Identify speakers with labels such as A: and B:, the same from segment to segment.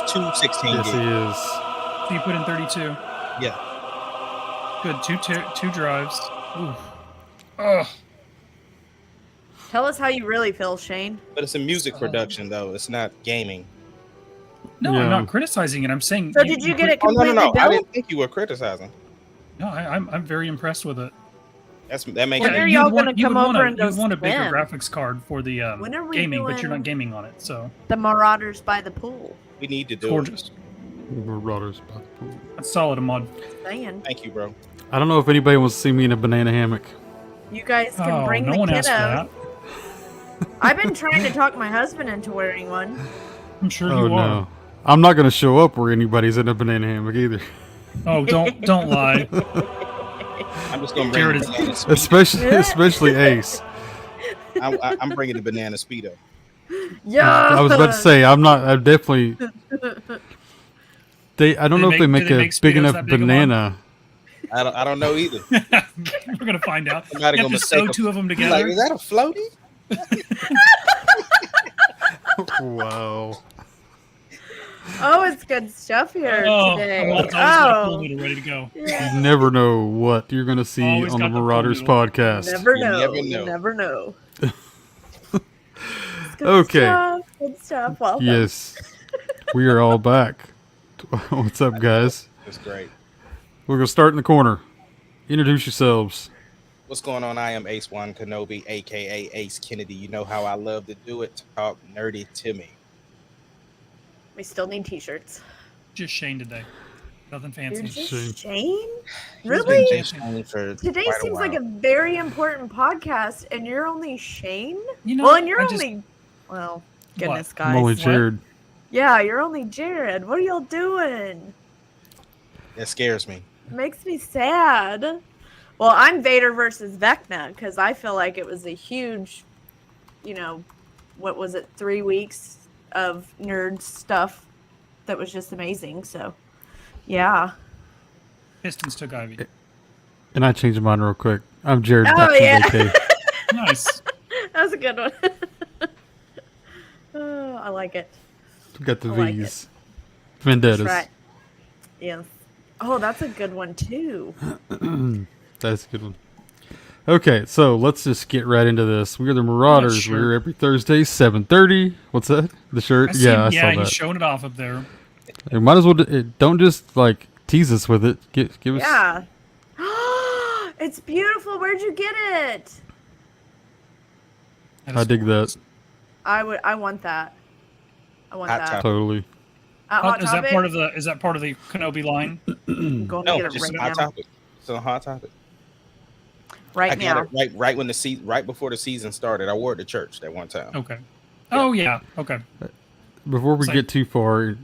A: two 16
B: Yes,
A: gig.
B: he is.
C: So you put in 32.
A: Yeah.
C: Good. Two drives. Oof. Ugh.
D: Tell us how you really feel, Shane.
A: But it's a music production, though. It's not gaming.
C: No, I'm
B: Yeah.
C: not criticizing it. I'm saying.
D: So did you get it
A: Oh,
D: completely
A: no. I
D: built?
A: didn't think you were criticizing.
C: No, I'm very impressed with it.
A: That makes
D: When are
A: sense.
D: y'all gonna come over and
C: you'd want a bigger
D: spin?
C: graphics card for the
D: When are we
C: gaming, but you're
D: doing-
C: not gaming on it, so
D: The Marauders by the pool.
A: We need to
C: it's
A: do it.
C: gorgeous.
B: Marauders by the pool.
C: That's solid, Ahmad.
D: Saying.
A: Thank you, bro.
B: I don't know if anybody wants to see me in a banana hammock.
D: You guys can
C: Oh,
D: bring
C: no
D: the
C: one asked for
D: kiddos.
C: that.
D: I've been trying to talk my husband into wearing one.
C: I'm sure
B: Oh
C: you are.
B: no. I'm not going to show up where anybody's in a banana hammock either.
C: Oh, don't lie.
A: I'm just gonna
C: Jared
A: bring
C: is-
A: the banana speedo.
B: Especially Ace.
A: I'm bringing the banana speedo.
D: Yeah.
B: I was about to say I definitely. I don't know if they make a big
C: Speedos
B: enough
C: that big, Ahmad?
B: banana.
A: I don't know either.
C: We're gonna find out. You
A: Somebody
C: have
A: gonna
C: to sew
A: mistake
C: two of them
A: Like,
C: together.
A: is that a floaty?
B: Wow.
D: Oh, it's good stuff here today.
C: Ahmad's always got a pool
D: Oh,
C: noodle ready to go.
B: You never know what you're going to see
C: Always
B: on the
C: got the
B: Marauders
C: pool noodle.
B: podcast.
D: never
A: You
D: know.
A: never
D: You
A: know.
D: never know. It's good
B: Okay.
D: stuff, good stuff. Welcome.
B: Yes. We are all back. What's up, guys?
A: That's great.
B: We're going to start in the corner. Introduce yourselves.
A: What's going on? I am Ace One Kenobi, aka Ace Kennedy. You know how I love to do it. Talk nerdy to me.
D: We still need t-shirts.
C: Just Shane today. Nothing fancy.
D: You're just
B: Shane.
D: Shane?
C: He's been
D: Really?
C: chasing-
A: Only for
D: Today
A: quite
D: seems like
A: while.
D: a very important podcast, and you're only Shane?
C: You know,
D: Well, and you're
C: I just-
D: only... Well, goodness,
C: What?
D: guys.
B: I'm only
C: What?
B: Jared.
D: Yeah, you're only Jared. What are y'all doing?
A: That scares me.
D: It makes me sad. Well, I'm Vader versus Vecna, because I feel like it was a huge, what was it, 3 weeks of nerd stuff that was just amazing. So, yeah.
C: Pistons took Ivy.
B: And I changed mine real quick. I'm Jared.
D: Oh,
B: back from
D: yeah.
B: vacay.
C: Nice.
D: That was a good one. Oh, I like it.
B: We got the
D: I like
B: V's.
D: That's
B: Vendettas.
D: right. Yes. Oh, that's a good one, too.
B: That's a good one. Okay, so let's just get right into this. We are the Marauders.
C: Sure.
B: We're every Thursday, 7:30. What's that? The shirt?
C: I see,
B: Yeah, I
C: yeah,
B: saw
C: he's
B: that.
C: showing it off up there.
B: You might as well don't just like tease us with it. Give us.
D: Yeah. It's beautiful. Where'd you get it?
C: That
B: I
C: is
B: dig
C: gorgeous.
B: that
D: I want that. I want
A: Hot
D: that.
A: Topic.
B: totally.
D: Hot
C: Is that
D: Topic?
C: part of the Kenobi line?
D: I'm going
A: No,
D: to get it
A: just
D: right
A: hot
D: now.
A: topic. It's a hot topic. I
D: Right now.
A: got it right when right before the season started. I wore it to church that one time.
C: Okay. Oh yeah. Okay.
B: Before we
C: Same.
B: get too far,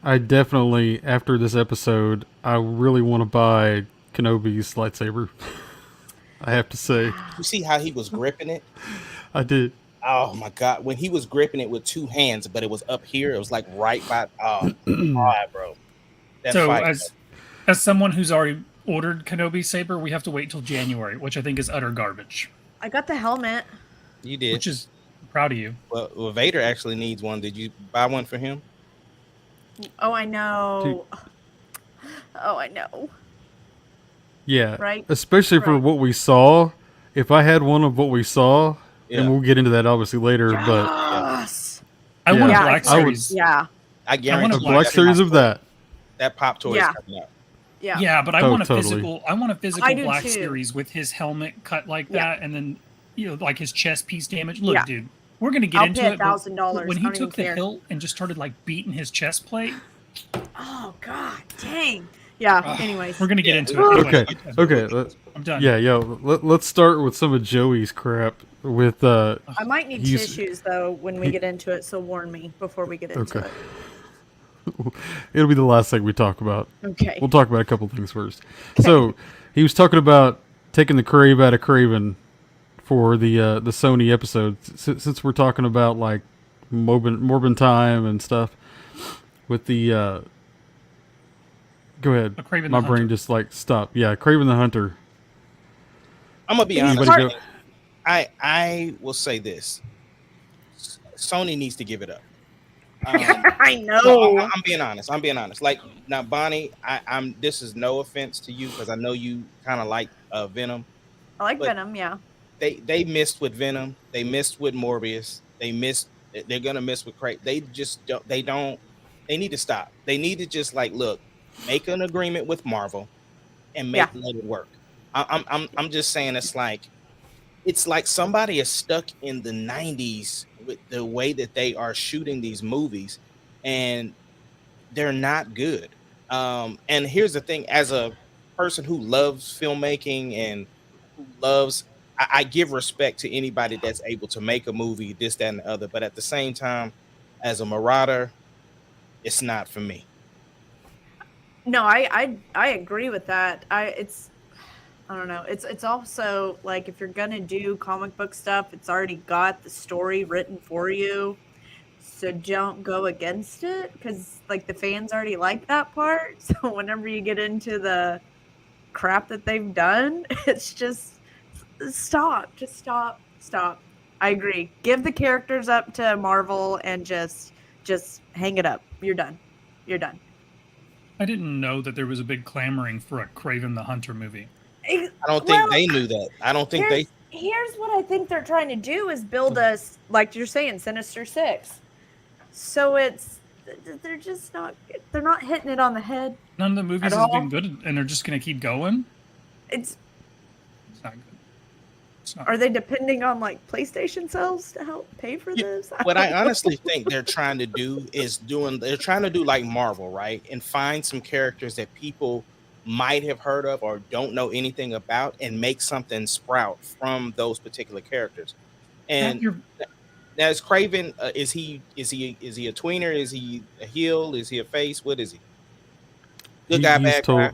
B: I definitely after this episode, I really want to buy Kenobi's lightsaber. I have to say,
A: You see how he was gripping it?
B: I did.
A: Oh my god! When he was gripping it with two hands, but it was up here. It was like right by. Oh, God, bro. That
C: So
A: fight,
C: as someone who's already ordered Kenobi saber, we have to wait till January, which I think is utter garbage.
D: I got the helmet.
A: you did.
C: Which is proud of you.
A: Well, Vader actually needs one. Did you buy one for him?
D: Oh, I know. Oh, I know.
B: Yeah,
D: Right?
B: especially for
D: Right.
B: what we saw. If I had one of what we saw,
A: Yeah.
B: and we'll get into that obviously later, but
D: Yes.
C: I want a
B: Yeah,
C: black
B: I would-
C: series.
D: Yeah.
A: I guarantee
C: want
B: a
C: a
A: you
B: black
A: that
B: series
A: pop-
B: of that.
A: That pop toy
D: Yeah.
A: is coming out.
D: Yeah.
C: Yeah, but I
B: Oh,
C: want a
B: totally.
C: physical. I want a physical
D: I do
C: black
D: too.
C: series with his helmet cut like
D: Yeah.
C: that, and then like his chest piece damage. Look,
D: Yeah.
C: dude, we're gonna get
D: I'll
C: into
D: pay
C: it. but
D: $1,000.
C: When
D: I
C: he
D: don't even
C: took the
D: care.
C: hilt and just started like beating his chest plate,
D: Oh, God. Dang. Yeah. Anyways.
C: we're gonna get
A: Yeah,
C: into
A: we-
C: it. Anyway,
B: Okay.
C: I'm done.
B: Yeah, let's start with some of Joey's crap with
D: I might need
B: He's-
D: tissues, though, when we get into it, so warn me before we get into
B: Okay.
D: it.
B: it'll be the last thing we talk about.
D: Okay.
B: We'll talk about a couple things first. So, he was talking about taking the crave out of Craven for the Sony episode. Since we're talking about like Morbin time and stuff with the go ahead.
C: Kraven
B: My
C: the
B: brain
C: Hunter.
B: just like stopped. Yeah, Craven the Hunter.
A: I'm gonna be honest.
B: Anybody go?
A: I will say this: Sony needs to give it up.
D: I
A: No,
D: know.
A: I'm being honest. I'm being honest. Like now, Bonnie, I'm. This is no offense to you because I know you kind of like Venom,
D: I like
A: but
D: Venom. Yeah.
A: they missed with Venom. They missed with Morbius. They missed. They're gonna miss with Craig. They just don't. They don't. They need to stop. They need to just like look, make an agreement with Marvel, and
D: Yeah.
A: let it work. I'm just saying it's like somebody is stuck in the 90s with the way that they are shooting these movies, and they're not good. And here's the thing: as a person who loves filmmaking and who loves, I give respect to anybody that's able to make a movie, this, that, and the other. But at the same time, as a marauder, it's not for me.
D: No, I agree with that. I don't know. It's also like if you're gonna do comic book stuff, it's already got the story written for you. So don't go against it because like the fans already like that part. So whenever you get into the crap that they've done, it's just stop. Just stop. Stop. I agree. Give the characters up to Marvel and just hang it up. You're done. You're done.
C: I didn't know that there was a big clamoring for a Craven the Hunter movie.
A: I don't think they knew that. I don't think they.
D: Here's what I think they're trying to do is build us, like you're saying, Sinister Six. So they're just not, they're not hitting it on the head.
C: None of the movies
D: At
C: has been
D: all?
C: good, and they're just going to keep going.
D: It's,
C: It's not good. It's not.
D: are they depending on like PlayStation sales to help pay for this?
A: What
D: don't
A: I
D: know.
A: honestly think they're trying to do is they're trying to do like Marvel, right? And find some characters that people might have heard of or don't know anything about and make something sprout from those particular characters. And
C: You're-
A: now is Craven, is he a tweener? Is he a heel? Is he a face? What is he? Good guy,
B: He's
A: bad guy.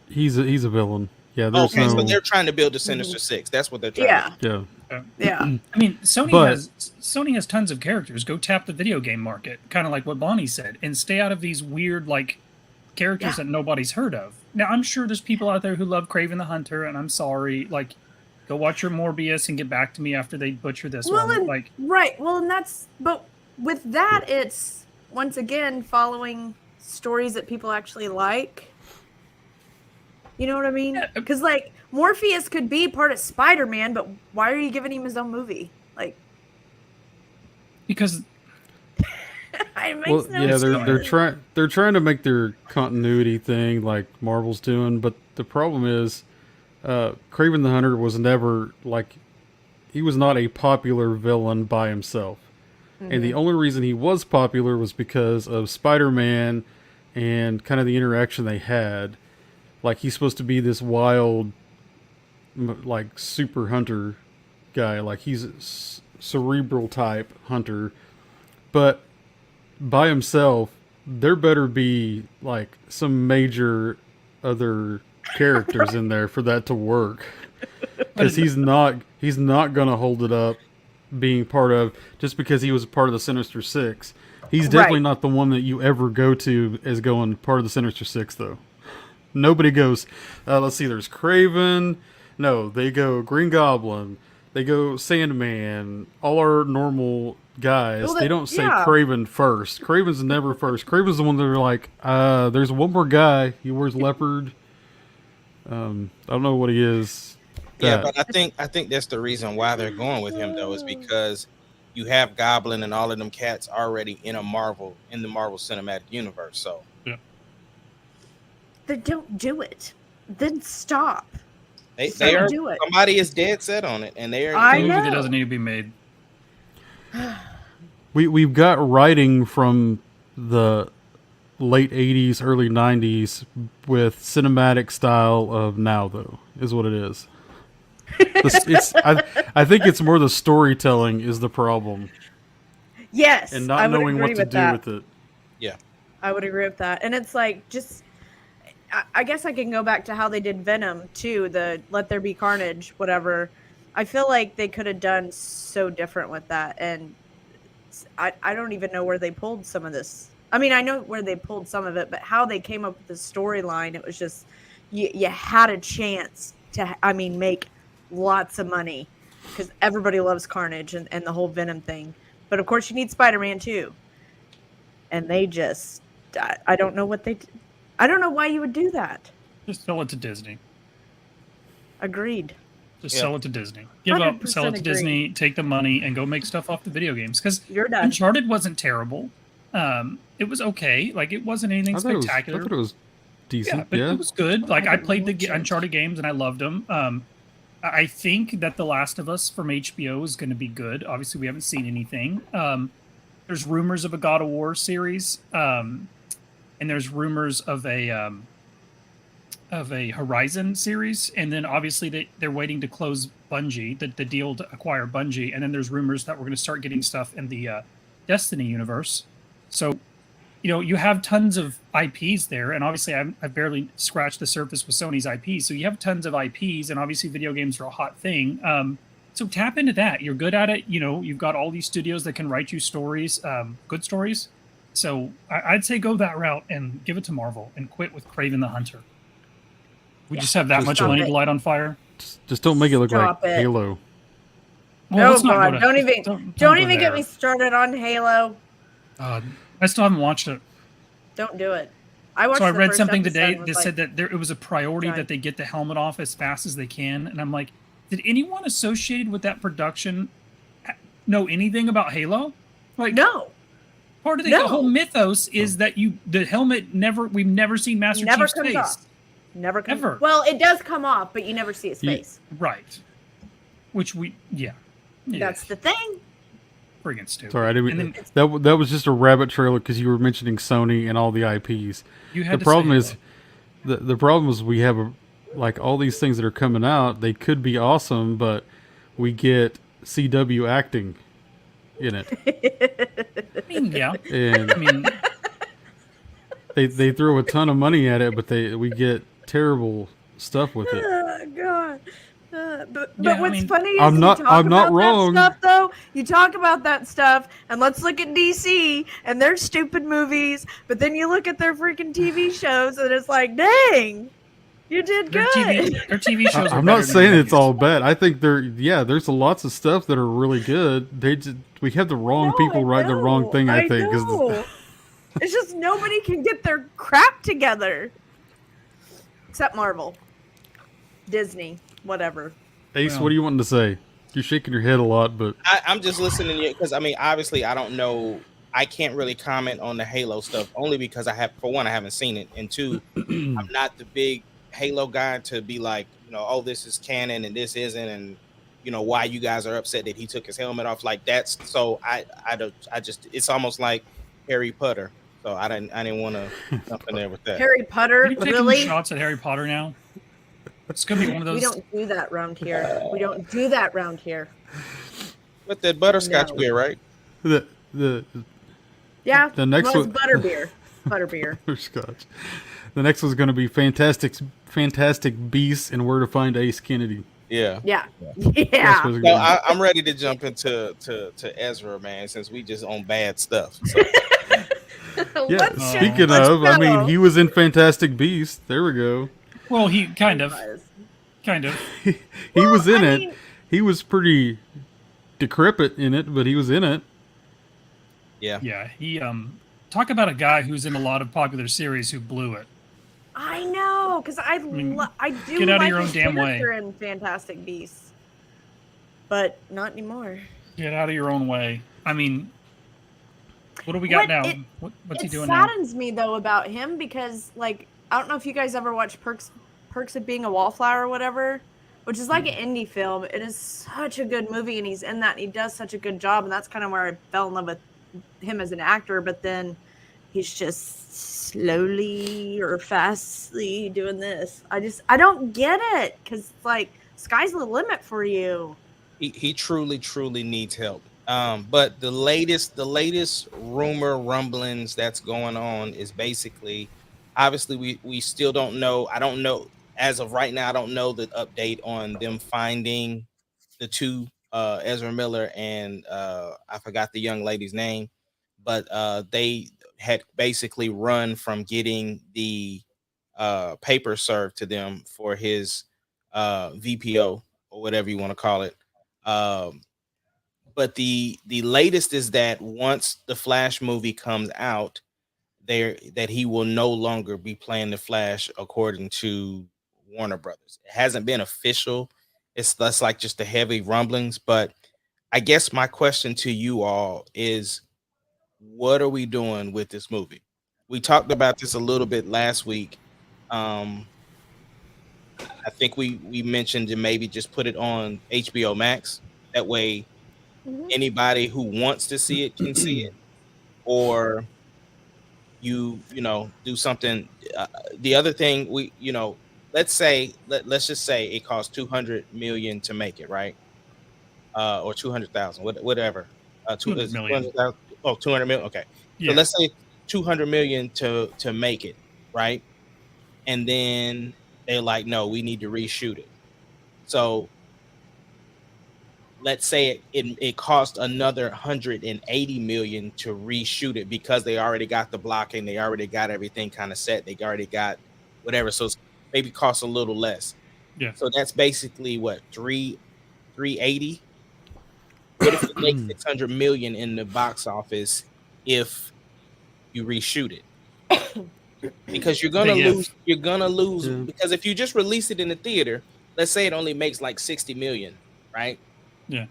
B: He's a villain. Yeah, there's
A: Okay, so
B: no.
A: they're trying to build the Sinister Six. That's what they're trying to
D: Yeah,
B: Yeah,
D: yeah.
C: I mean, Sony
B: But-
C: has tons of characters. Go tap the video game market, kind of like what Bonnie said, and stay out of these weird like characters that nobody's heard of. Now, I'm sure there's people out there who love Craven the Hunter, and I'm sorry, like, go watch your Morbius and get back to me after they butcher this
D: Well,
C: one.
D: and,
C: Like,
D: right. Well, and but with that, it's once again following stories that people actually like. You know what I mean?
C: Yeah.
D: Because like Morpheus could be part of Spider-Man, but why are you giving him his own movie? Like,
C: because
D: it makes
B: well,
D: no
B: yeah,
D: sense.
B: they're trying to make their continuity thing like Marvel's doing, but the problem is, Craven the Hunter was never like, he was not a popular villain by himself, and the only reason he was popular was because of Spider-Man and kind of the interaction they had. Like he's supposed to be this wild, like super hunter guy. Like he's a cerebral type hunter, but by himself, there better be like some major other characters in there for that to work. Because he's not gonna hold it up being part of, just because he was a part of the Sinister Six. He's definitely
D: Right.
B: not the one that you ever go to as going part of the Sinister Six, though. Nobody goes, let's see, there's Craven. No, they go Green Goblin. They go Sandman. All our normal guys.
D: Well,
B: They don't say
D: yeah.
B: Craven first. Craven's never first. Craven's the one that are like, there's one more guy. He wears leopard. I don't know what he is.
A: Yeah,
B: That-
A: but I think that's the reason why they're going with him though, is because you have Goblin and all of them cats already in the Marvel Cinematic Universe. So
D: Then don't do it. Then stop.
A: they
D: Don't
A: are
D: do it.
A: somebody is dead set on it, and they are.
D: I
C: a movie that
D: know.
C: doesn't need to be made.
B: We've got writing from the late 80s, early 90s with cinematic style of now, though, is what it is. I think it's more the storytelling is the problem,
D: Yes,
B: and
D: I
B: not
D: would
B: knowing
D: agree
B: what to
D: with
B: do
D: that.
B: with it.
A: Yeah,
D: I would agree with that. And it's like, just, I guess I can go back to how they did Venom too, the Let There Be Carnage, whatever. I feel like they could have done so different with that. And I don't even know where they pulled some of this. I mean, I know where they pulled some of it, but how they came up with the storyline, it was just, you had a chance to, make lots of money because everybody loves Carnage and the whole Venom thing. But of course, you need Spider-Man too. and they just I don't know what I don't know why you would do that.
C: Just sell it to Disney.
D: Agreed.
C: Just
A: Yeah.
C: sell it to Disney. Give up, sell it
D: 100%
C: to Disney, take the money, and go make stuff off the video games. Because
D: You're done.
C: Uncharted wasn't terrible. It was okay. Like, it wasn't anything
B: I thought
C: spectacular.
B: it was decent.
C: Yeah, but
B: Yeah.
C: it was good. Like, I played the
D: Watch it.
C: Uncharted games and I loved them. I think that The Last of Us from HBO is going to be good. Obviously, we haven't seen anything. There's rumors of a God of War series, and there's rumors of a Horizon series, and then obviously they're waiting to close Bungie, the deal to acquire Bungie, and then there's rumors that we're going to start getting stuff in the Destiny universe. So, you have tons of IPs there, and obviously I've barely scratched the surface with Sony's IPs. So you have tons of IPs, and obviously video games are a hot thing. So tap into that. You're good at it. You've got all these studios that can write you stories, good stories. So I'd say go that route and give it to Marvel and quit with Kraven the Hunter. We just have that
B: Just
C: much
B: stop
C: money
D: it.
C: to light on fire.
B: Just don't make it look
D: Stop
B: like
D: it.
B: Halo.
C: Well,
D: Oh
C: let's not go
D: God!
C: to-
D: Don't even
C: don't
D: don't
C: go
D: even get
C: there.
D: me started on Halo.
C: I still haven't watched it.
D: Don't do it. I watched.
C: So I
D: the
C: read
D: first
C: something
D: episode
C: today
D: and was
C: that
D: like,
C: said that it was a priority
D: done.
C: that they get the helmet off as fast as they can, and I'm like, did anyone associated with that production know anything about Halo? Like,
D: no,
C: part of the
D: no.
C: whole mythos is that the helmet we've never seen Master
D: Never
C: Chief's
D: comes
C: face.
D: off. Never comes.
C: Ever.
D: Well, it does come off, but you never see his
B: You-
D: face.
C: Right. Which yeah.
D: That's the thing.
C: friggin' stupid.
B: Sorry, I didn't.
C: And
B: Mean,
C: then
B: that was just a rabbit trailer because you were mentioning Sony and all the IPs.
C: you had
B: The
C: to
B: problem
C: say
B: is, the problem is we have like all these things that are coming out. They could be awesome, but we get CW acting in it,
C: I mean, yeah.
B: and
C: I mean,
B: they throw a ton of money at it, but we get terrible stuff with it.
D: Oh, God. But
C: Yeah, I
D: what's
C: mean,
D: funny is
B: I'm not-
D: you talk
B: I'm not
D: about
B: wrong.
D: that stuff, though. You talk about that stuff, and let's look at DC and their stupid movies. But then you look at their freaking TV shows, and it's like, dang, you did
C: their
D: good.
C: TV shows. are
B: I'm
C: better
B: not
C: than
B: saying
C: the
B: it's
C: movies.
B: all bad. I think there's lots of stuff that are really good. We have the wrong
D: No,
B: people
D: I
B: write the wrong
D: know,
B: thing. I think is
D: know. It's just nobody can get their crap together, except Marvel, Disney, whatever.
B: Ace.
C: Well.
B: What do you want to say? You're shaking your head a lot, but
A: I'm just listening to you because I mean, obviously, I don't know. I can't really comment on the Halo stuff only because I haven't seen it, and two, I'm not the big Halo guy to be like, oh, this is canon and this isn't, and why you guys are upset that he took his helmet off. Like that's so I just it's almost like Harry Potter. So I didn't want to jump in there with that.
D: Harry Potter,
C: Are you taking
D: really?
C: shots at Harry Potter now? It's gonna be one of those.
D: We don't do that round here. We don't do that round here.
A: But the butterscotch
D: No.
A: beer, right?
B: the
D: Yeah.
B: The next
D: well,
B: one-
D: it's butterbeer. Butterbeer.
B: butterscotch. The next one's going to be Fantastic Beasts and Where to Find Ace Kennedy.
A: Yeah.
D: Yeah.
B: That's
D: Yeah.
B: what's
A: So
B: gonna
A: I'm ready to jump into to Ezra, man, since we just on bad stuff. So
B: Yeah,
D: Let's
B: speaking
D: let's
B: of, I mean,
D: go.
B: he was in Fantastic Beasts. There we go.
C: Well, he kind of.
B: He
D: Well,
B: was in
D: I
B: it.
D: mean-
B: He was pretty decrepit in it, but he was in it.
A: yeah.
C: Yeah, he talk about a guy who's in a lot of popular series who blew it.
D: I know, because
C: mean,
D: I do
C: get out of
D: like
C: your own
D: his
C: damn way.
D: character in Fantastic Beasts, but not anymore.
C: Get out of your own way. I mean, what do we got now? What's he doing now?
D: saddens me though about him because, like, I don't know if you guys ever watched Perks of Being a Wallflower or whatever, which is like an indie film. It is such a good movie, and he's in that, and he does such a good job, and that's kind of where I fell in love with him as an actor. But then he's just slowly or fastly doing this. I don't get it, because like sky's the limit for you.
A: He truly needs help. But the latest rumor rumblings that's going on is basically, obviously we still don't know. I don't know as of right now. I don't know the update on them finding the two, Ezra Miller and I forgot the young lady's name, but they had basically run from getting the paper served to them for his VPO or whatever you want to call it. but the latest is that once the Flash movie comes out, there that he will no longer be playing the Flash according to Warner Brothers. It hasn't been official. It's that's like just the heavy rumblings. But I guess my question to you all is, what are we doing with this movie? We talked about this a little bit last week. Um, I think we mentioned to maybe just put it on HBO Max. That way,
D: Mhm.
A: anybody who wants to see it can see it, or you know do something. The other thing let's just say it costs 200 million to make it, right? Or 200,000, whatever.
C: 200 million.
A: 200,000. Oh, 200 million. Okay, so
C: Yeah.
A: let's say 200 million to make it, right? And then they're like, no, we need to reshoot it. So let's say it cost another 180 million to reshoot it because they already got the blocking, they already got everything kind of set, they already got whatever. So it's maybe costs a little less.
C: Yeah.
A: So that's basically what 380. What if it makes 600 million in the box office if you reshoot it? Because you're gonna
C: Big if.
A: lose. You're gonna lose
B: Yeah.
A: because if you just release it in the theater, let's say it only makes like 60 million, right?
C: Yeah.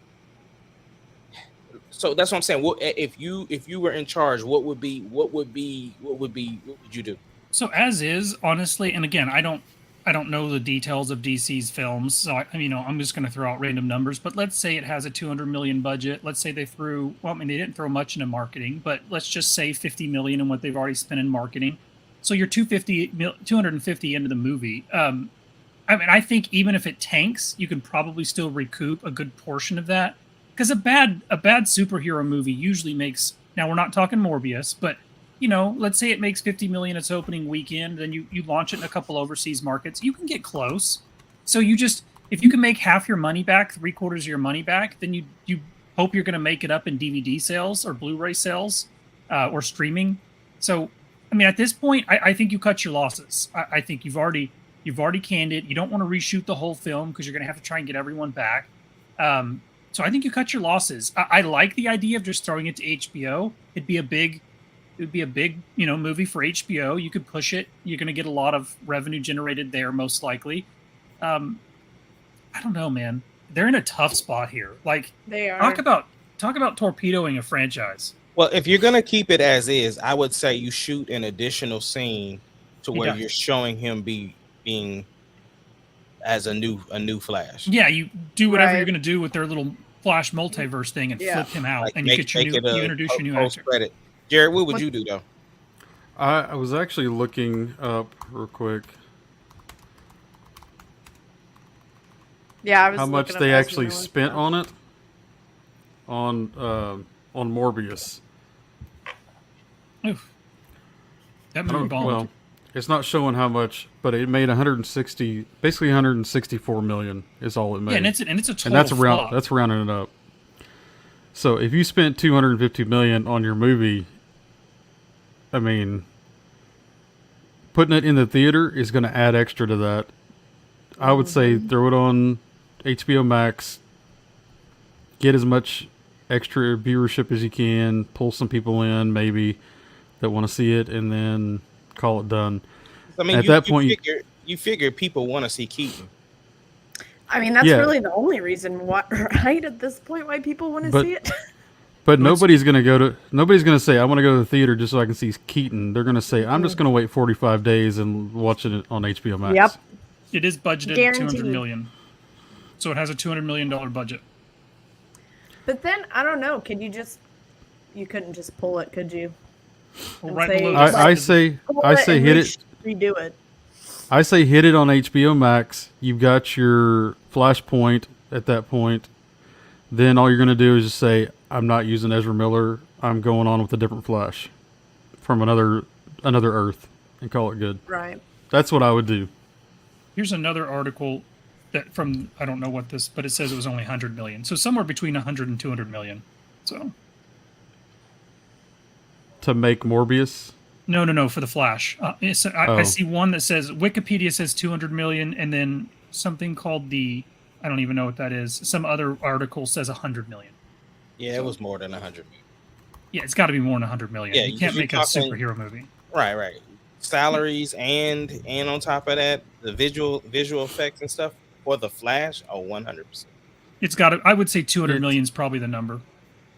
A: So that's what I'm saying. What if you were in charge? What would you do?
C: So as is, honestly, and again, I don't know the details of DC's films, so I'm just going to throw out random numbers. But let's say it has a 200 million budget. Let's say they threw, well, I mean, they didn't throw much into marketing, but let's just say 50 million in what they've already spent in marketing. So you're 250 into the movie. I think even if it tanks, you can probably still recoup a good portion of that. Because a bad superhero movie usually makes, now we're not talking Morbius, but let's say it makes 50 million its opening weekend, then you launch it in a couple overseas markets, you can get close. So if you can make half your money back, 3/4 of your money back, then you hope you're going to make it up in DVD sales or Blu-ray sales or streaming. So, at this point, I think you cut your losses. I think you've already canned it. You don't want to reshoot the whole film because you're going to have to try and get everyone back. So I think you cut your losses. I like the idea of just throwing it to HBO. It would be a big movie for HBO. You could push it. You're going to get a lot of revenue generated there, most likely. I don't know, man. They're in a tough spot here. Like,
D: They are.
C: talk about torpedoing a franchise.
A: Well, if you're gonna keep it as is, I would say you shoot an additional scene to where
C: Yeah.
A: you're showing him being as a new Flash.
C: Yeah, you do whatever
D: Right.
C: you're going to do with their little Flash multiverse thing and
D: Yeah.
C: flip him out,
A: Like
C: and you get your
A: make it
C: you introduce your new
A: post
C: actor.
A: credit. Jared, what would
D: What-
A: you do though?
B: I was actually looking up real quick
D: Yeah, I was
B: how much
D: looking up
B: they
D: Ezra
B: actually
D: Miller's
B: spent
D: stuff.
B: on it on Morbius.
C: Oof. That
B: I
C: movie
B: don't,
C: bombed.
B: well, it's not showing how much, but it made 164 million is all it made.
C: yeah, and it's a total
B: And that's
C: flop.
B: that's rounding it up. So if you spent 250 million on your movie, I mean, putting it in the theater is going to add extra to that. I would say throw it on HBO Max, get as much extra viewership as you can, pull some people in maybe that want to see it, and then call it done.
A: I mean,
B: At that point,
A: you figure people want to see Keaton.
D: I mean, that's
B: Yeah.
D: really the only reason why, right? At this point, why people want to
B: But-
D: see it.
B: But nobody's going to say, I want to go to the theater just so I can see Keaton. They're going to say, I'm just going to wait 45 days and watch it on HBO Max.
D: Yep.
C: It is budgeted
D: Guaranteed.
C: 200 million. So it has a $200 million budget.
D: But then I don't know. You couldn't just pull it, could you?
C: Well,
D: And
C: right
D: say-
C: below
B: I,
C: this
B: I
C: is-
B: say,
D: Pull
B: I say
D: and
B: hit it.
D: redo it.
B: I say hit it on HBO Max. You've got your Flashpoint at that point. Then all you're going to do is just say, I'm not using Ezra Miller. I'm going on with a different Flash from another Earth and call it good.
D: Right.
B: That's what I would do.
C: Here's another article that from, I don't know what this, but it says it was only 100 million. So somewhere between 100 and 200 million. So
B: To make Morbius.
C: no, for the Flash. I
B: Oh.
C: see one that says Wikipedia says 200 million, and then something called I don't even know what that is. Some other article says 100 million.
A: Yeah, it was more than 100 million.
C: Yeah, it's got to be more than 100 million.
A: Yeah,
C: You can't
A: you're
C: make a
A: talking-
C: superhero movie.
A: Right. Salaries and on top of that, the visual effects and stuff for the Flash. Oh, 100%.
C: It's got to. I would say 200
B: It's-
C: million is probably the number.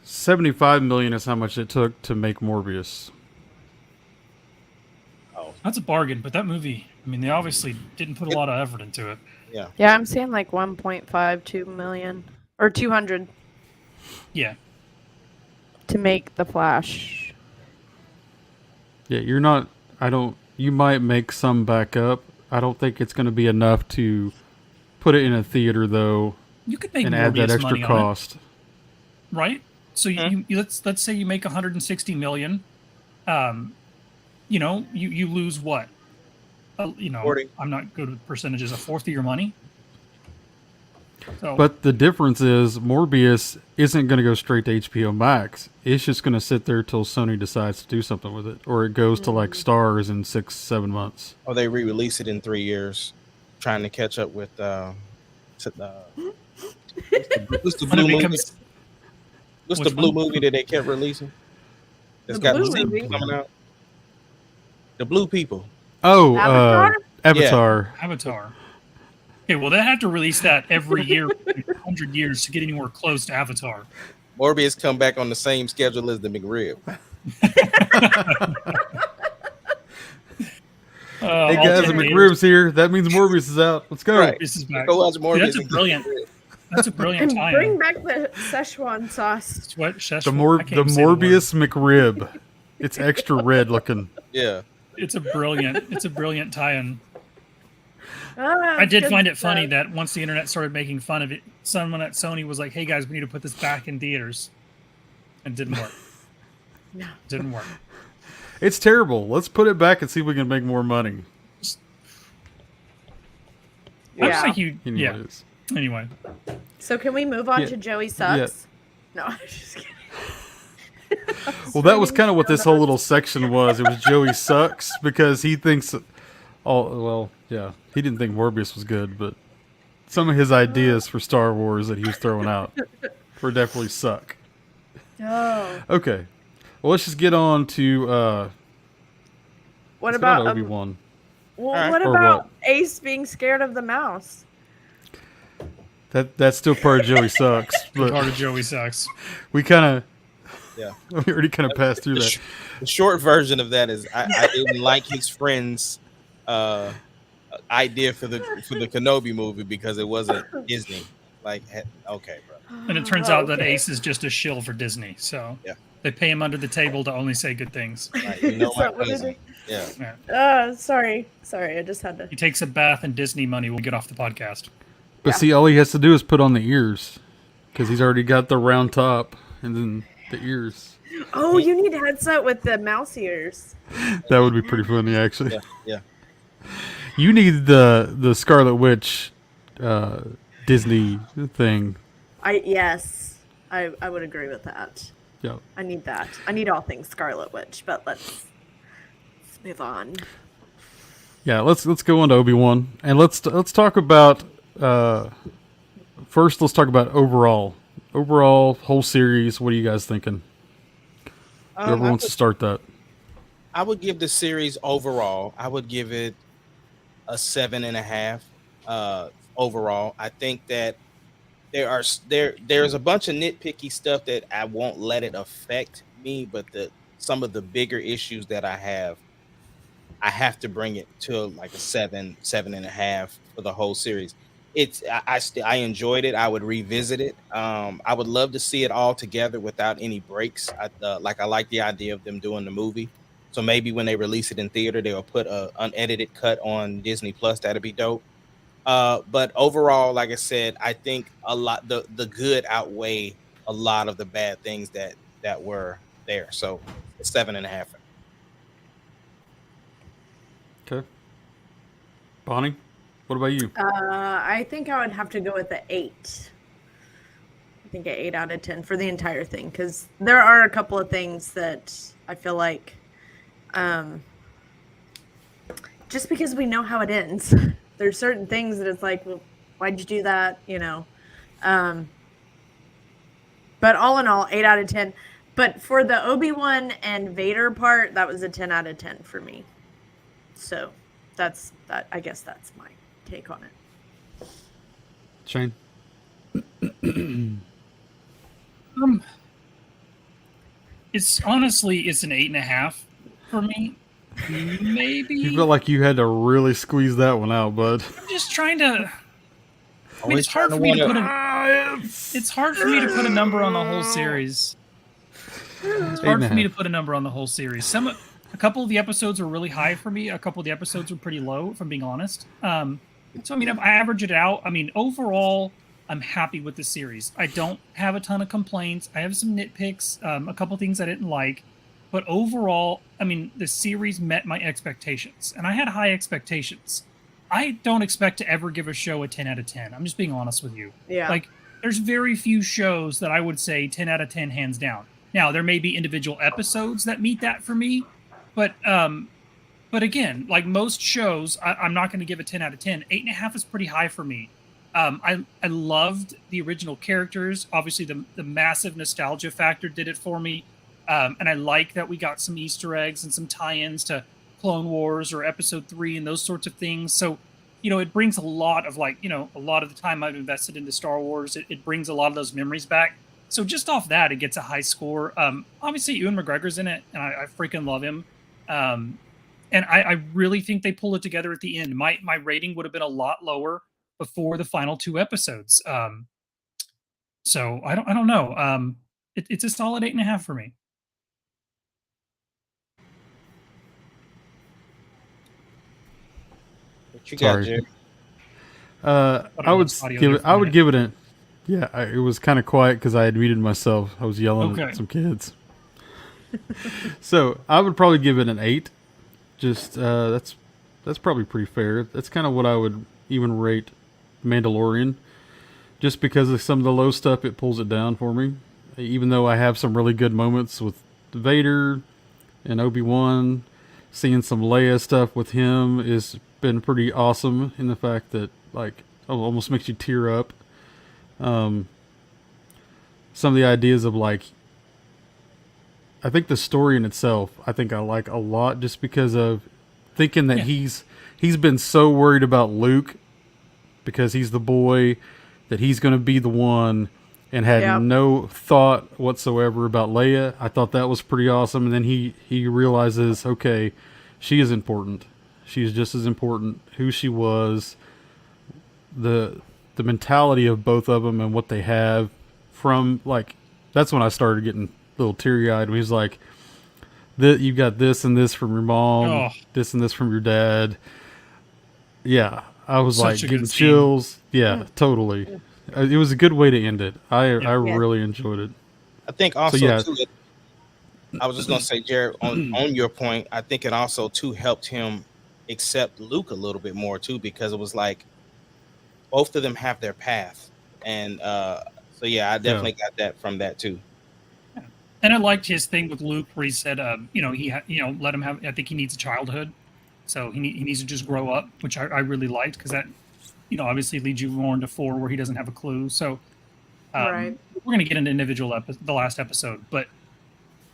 B: 75 million is how much it took to make Morbius.
A: Oh,
C: That's a bargain, but that movie, I mean, they obviously didn't put a lot of effort into it.
A: yeah.
D: Yeah, I'm saying like 1.52 million or 200
C: Yeah.
D: to make the Flash.
B: Yeah, you're not. I don't. You might make some back up. I don't think it's going to be enough to put it in a theater though,
C: You could make
B: and add that
C: Morbius
B: extra
C: money on it,
B: cost.
C: right? So you let's say you make 160 million. You know, you lose what? You know,
A: 40.
C: I'm not good with percentages. A fourth of your money. So,
B: But the difference is Morbius isn't going to go straight to HBO Max. It's just going to sit there till Sony decides to do something with it, or it goes to like Stars in 6-7 months.
A: Or they re-release it in 3 years, trying to catch up with what's the
C: when it
A: blue movie?
C: becomes
A: What's
C: which
A: the blue
C: one?
A: movie that they kept releasing? It's
D: The
A: got
D: blue
A: the sequel
D: movie?
A: coming out. The Blue People.
B: Oh,
D: Avatar?
B: Avatar.
C: Avatar. Okay, well, they have to release that every year, for 100 years to get anywhere close to Avatar.
A: Morbius come back on the same schedule as the McRib.
B: Hey guys, the McRib's here. That means Morbius is out. Let's go.
A: Right.
C: This is back.
A: Go watch
C: Dude,
A: Morbius.
C: that's a brilliant. That's a brilliant
D: And
C: tie-in.
D: bring back the Szechuan sauce.
C: It's what
B: The
C: Szechuan- I can't
B: the
C: even say the word.
B: Morbius McRib. It's extra red looking.
A: Yeah.
C: It's a brilliant tie-in.
D: Ah,
C: I did
D: good
C: find it funny
D: stuff.
C: that once the internet started making fun of it, someone at Sony was like, "Hey guys, we need to put this back in theaters," and it didn't work.
D: No.
C: Didn't work.
B: It's terrible. Let's put it back and see if we can make more money.
C: I just
D: Yeah.
C: think you. Yeah.
B: Anyways.
C: Anyway,
D: So can we move on
B: Yeah.
D: to Joey Sucks? No, I'm just kidding.
B: Well, that was kind of what this whole little section was. It was Joey sucks because he thinks, he didn't think Morbius was good, but some of his ideas for Star Wars that he was throwing out were definitely suck.
D: Oh.
B: Okay, well, let's just get on to
D: What about
B: Obi-Wan.
D: well,
A: Alright.
D: what
B: Or
D: about
B: what?
D: Ace being scared of the mouse?
B: That's still part of Joey sucks,
C: part
B: but
C: of Joey sucks.
B: we kind
A: Yeah.
B: of we already kind of passed through
A: The,
B: that.
A: sh- the short version of that is I didn't like his friend's idea for the Kenobi movie because it wasn't Disney. Like, okay, bro.
C: And it turns out that
D: Okay.
C: Ace is just a shill for Disney. So
A: Yeah.
C: they pay him under the table to only say good things.
A: Like, you know
D: Is
A: my
D: that what it
A: cousin.
D: is?
A: Yeah.
D: Sorry, I just had to.
C: He takes a bath in Disney money when we get off the podcast.
B: But
D: Yeah.
B: see, all he has to do is put on the ears because he's already got the round top and then the ears.
D: Oh, you need a headset with the mouse ears.
B: That would be pretty funny, actually.
A: Yeah.
B: You need the Scarlet Witch Disney thing.
D: Yes, I would agree with that.
B: Yeah.
D: I need that. I need all things Scarlet Witch. But let's move on.
B: Yeah, let's go on to Obi-Wan and let's talk about first. Let's talk about overall whole series. What are you guys thinking? Whoever wants to start that.
A: I would give the series overall. I would give it a 7.5. Overall, I think that there's a bunch of nitpicky stuff that I won't let it affect me, but some of the bigger issues that I have to bring it to like a 7.5 for the whole series. I enjoyed it. I would revisit it. I would love to see it all together without any breaks. I like the idea of them doing the movie. So maybe when they release it in theater, they'll put a unedited cut on Disney Plus. That'd be dope. But overall, like I said, I think a lot the good outweigh a lot of the bad things that were there. So 7.5.
B: Okay. Bonnie, what about you?
D: I think I would have to go with the 8. I think an 8 out of 10 for the entire thing because there are a couple of things that I feel like, just because we know how it ends, there's certain things that it's like, well, why'd you do that? You know, But all in all, 8 out of 10. But for the Obi-Wan and Vader part, that was a 10 out of 10 for me. So that's that. I guess that's my take on it.
B: Shane?
C: It's honestly, it's an 8.5 for me. Maybe.
B: You felt like you had to really squeeze that one out, bud.
C: I'm just trying to. I mean,
A: Always
C: it's hard
A: trying
C: for
A: to
C: me to
A: win
C: put it's hard for me to put a number on the whole series. It's hard for me to put a number on the whole series. A couple of the episodes are really high for me. A couple of the episodes are pretty low, if I'm being honest. So I mean, I average it out. I mean, overall, I'm happy with the series. I don't have a ton of complaints. I have some nitpicks, a couple things I didn't like, but overall, I mean, the series met my expectations, and I had high expectations. I don't expect to ever give a show a 10 out of 10. I'm just being honest with you.
D: Yeah.
C: Like, there's very few shows that I would say 10 out of 10 hands down. Now, there may be individual episodes that meet that for me, but again, like most shows, I'm not going to give a 10 out of 10. 8.5 is pretty high for me. I loved the original characters. Obviously, the massive nostalgia factor did it for me. And I like that we got some Easter eggs and some tie-ins to Clone Wars or Episode 3 and those sorts of things. So, you know, it brings a lot of a lot of the time I've invested into Star Wars. It brings a lot of those memories back. So just off that, it gets a high score. Obviously, Ewan McGregor's in it, and I freaking love him. And I really think they pull it together at the end. My rating would have been a lot lower before the final 2 episodes. So I don't know. It's a solid 8.5 for me.
A: What you got,
B: Sorry.
A: Jerry?
B: I would give it a. Yeah, it was kind of quiet because I had muted myself. I was yelling
C: Okay.
B: at some kids. So I would probably give it an 8. Just that's probably pretty fair. That's kind of what I would even rate Mandalorian. Just because of some of the low stuff, it pulls it down for me. Even though I have some really good moments with Vader and Obi-Wan, seeing some Leia stuff with him has been pretty awesome in the fact that like almost makes you tear up. Some of the ideas of like, I think the story in itself, I think I like a lot just because of thinking that he's been so worried about Luke because he's the boy, that he's going to be the one, and had no thought whatsoever about Leia. I thought that was pretty awesome. And then he realizes, okay, she is important. She's just as important who she was, the mentality of both of them and what they have from, like, that's when I started getting a little teary-eyed when he's like, you got this and this from your mom, this and this from your dad. Yeah, I was like getting chills. Yeah, totally. It was a good way to end it. I really enjoyed it.
A: I think also too, I was just gonna say, Jared, on your point, I think it also too helped him accept Luke a little bit more too, because it was like both of them have their path, and so yeah, I definitely got that from that too.
C: And I liked his thing with Luke where he said, let him have. I think he needs a childhood, so he needs to just grow up, which I really liked because that, obviously leads you more into 4 where he doesn't have a clue. So
D: Right.
C: we're gonna get into individual the last episode, but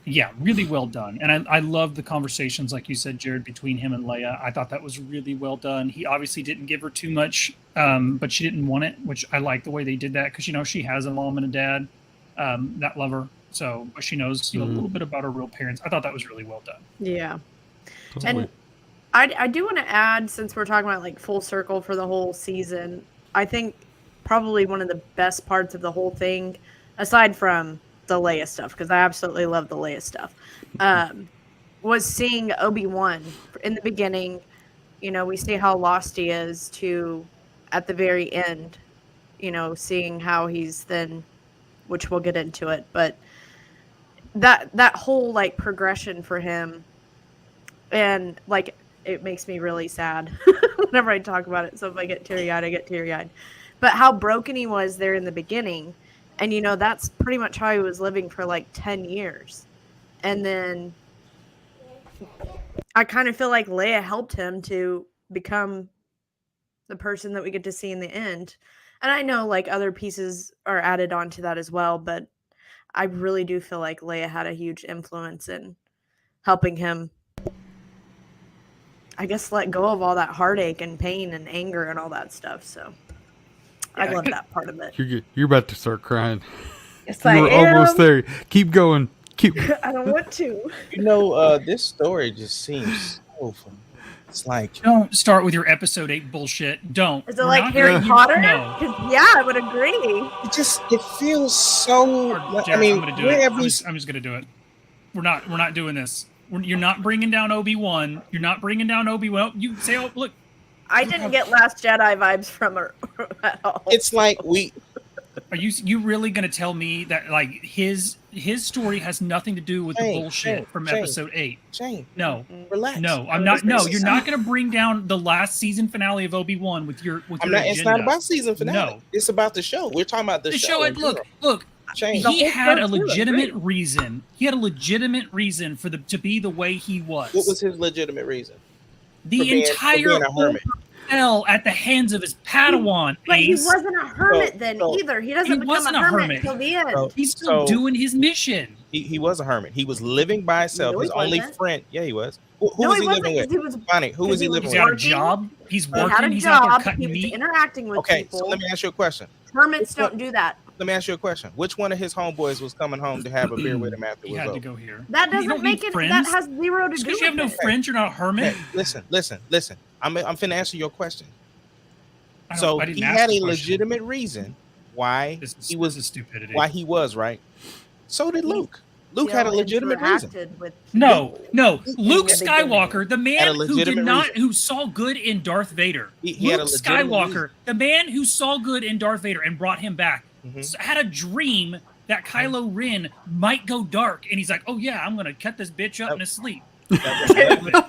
C: yeah, really well done. And I love the conversations, like you said, Jared, between him and Leia. I thought that was really well done. He obviously didn't give her too much, but she didn't want it, which I like the way they did that because she has a mom and a dad that love her. So she knows a little bit about her real parents. I thought that was really well done.
D: Yeah.
B: Totally.
D: And I do want to add, since we're talking about like full circle for the whole season, I think probably one of the best parts of the whole thing, aside from the Leia stuff, because I absolutely love the Leia stuff, was seeing Obi-Wan in the beginning. We see how lost he is to at the very end, seeing how he's then, which we'll get into it, but that whole like progression for him, and like it makes me really sad whenever I talk about it. So if I get teary-eyed, I get teary-eyed. But how broken he was there in the beginning, and that's pretty much how he was living for like 10 years. And then I kind of feel like Leia helped him to become the person that we get to see in the end. And I know like other pieces are added onto that as well, but I really do feel like Leia had a huge influence in helping him, I guess, let go of all that heartache and pain and anger and all that stuff. So I
C: Yeah,
D: love that part of it.
B: You're about to start crying.
D: It's
B: You
D: like,
B: were almost there. Keep going. Keep.
D: I don't want to.
A: You know, this story just seems so fun. It's like
C: Don't start with your episode 8 bullshit. Don't.
D: Is it
C: We're
D: like
C: not
D: Harry
C: gonna-
D: Potter?
C: No.
D: 'Cause, yeah, I would agree.
A: it feels so.
C: Jared,
A: I mean,
C: I'm gonna do
A: where
C: it.
A: have
C: I'm
A: we?
C: just gonna do it. We're not doing this. You're not bringing down Obi-Wan. You're not bringing down Obi-Wan. You say, oh, look,
D: I didn't get Last Jedi vibes from her at all.
A: It's like we.
C: are you really gonna tell me that like his story has nothing to do with the
A: Shane,
C: bullshit
A: Shane,
C: from
A: Shane.
C: episode 8?
A: Shane,
C: No,
A: relax.
C: no, I'm not. No, you're not gonna bring down the last season finale of Obi-Wan with your
A: I'm not. It's not
C: agenda.
A: about season finale.
C: No.
A: It's about the show. We're talking about the,
C: The
A: show.
C: show.
A: in
C: Look,
A: general.
C: look.
A: Shane.
D: The
C: He
D: whole
C: had a
D: show, too,
C: legitimate
D: agree.
C: reason. He had a legitimate reason for to be the way he was.
A: What was his legitimate reason?
C: The
A: for being
C: entire
A: a hermit?
C: fell at the hands of his Padawan.
D: But he
C: Ace.
D: wasn't a hermit then
A: so-
D: either. He doesn't
C: He
D: become
C: wasn't
D: a
C: a
D: hermit
C: hermit.
D: till the end.
A: So-
C: He's still
A: So-
C: doing his mission.
A: He was a hermit. He was living by himself.
D: No, he
A: His only
D: wasn't.
A: friend. Yeah, he was. Who
D: no,
A: was
D: he
A: he
D: wasn't.
A: living
D: 'Cause
A: with?
D: He was.
A: Bonnie, who was he
D: he
A: living
C: He's
A: with?
C: got a
D: working.
C: job. He's
D: He had
C: working.
D: a
C: He's out there
D: job.
C: cutting
D: He was
C: meat.
D: interacting with
A: Okay,
D: people.
A: so let me ask you a question.
D: Hermits don't do that.
A: Let me ask you a question. Which one of his homeboys was coming home to have a beer with him after it
C: He
A: was
C: had to
A: over?
C: go here.
D: That
C: You
D: doesn't
C: don't
D: make
C: need
D: it.
C: friends.
D: That has zero to
C: Just
D: do
C: because you have no
D: with it.
C: friends, you're not a hermit.
A: Hey, listen. I'm finna answer your question.
C: I don't-
A: So
C: I didn't
A: he
C: ask
A: had
C: the
A: a
C: question.
A: legitimate reason why
C: This is,
A: he was
C: this is stupidity.
A: why he was right. So did Luke. Luke
D: You
A: had a
D: know,
A: legitimate reason.
D: interacted with
C: No, no.
D: in
C: Luke
D: the beginning.
C: Skywalker, the
A: Had a
C: man who did
A: legitimate
C: not,
A: reason.
C: who saw good in Darth Vader.
A: He had a
C: Luke
A: legitimate
C: Skywalker,
A: reason.
C: the man who saw good in Darth Vader and brought him back,
A: Mhm.
C: had a dream that Kylo Ren might go dark, and he's like, "Oh yeah, I'm gonna cut this bitch up in his sleep."
A: That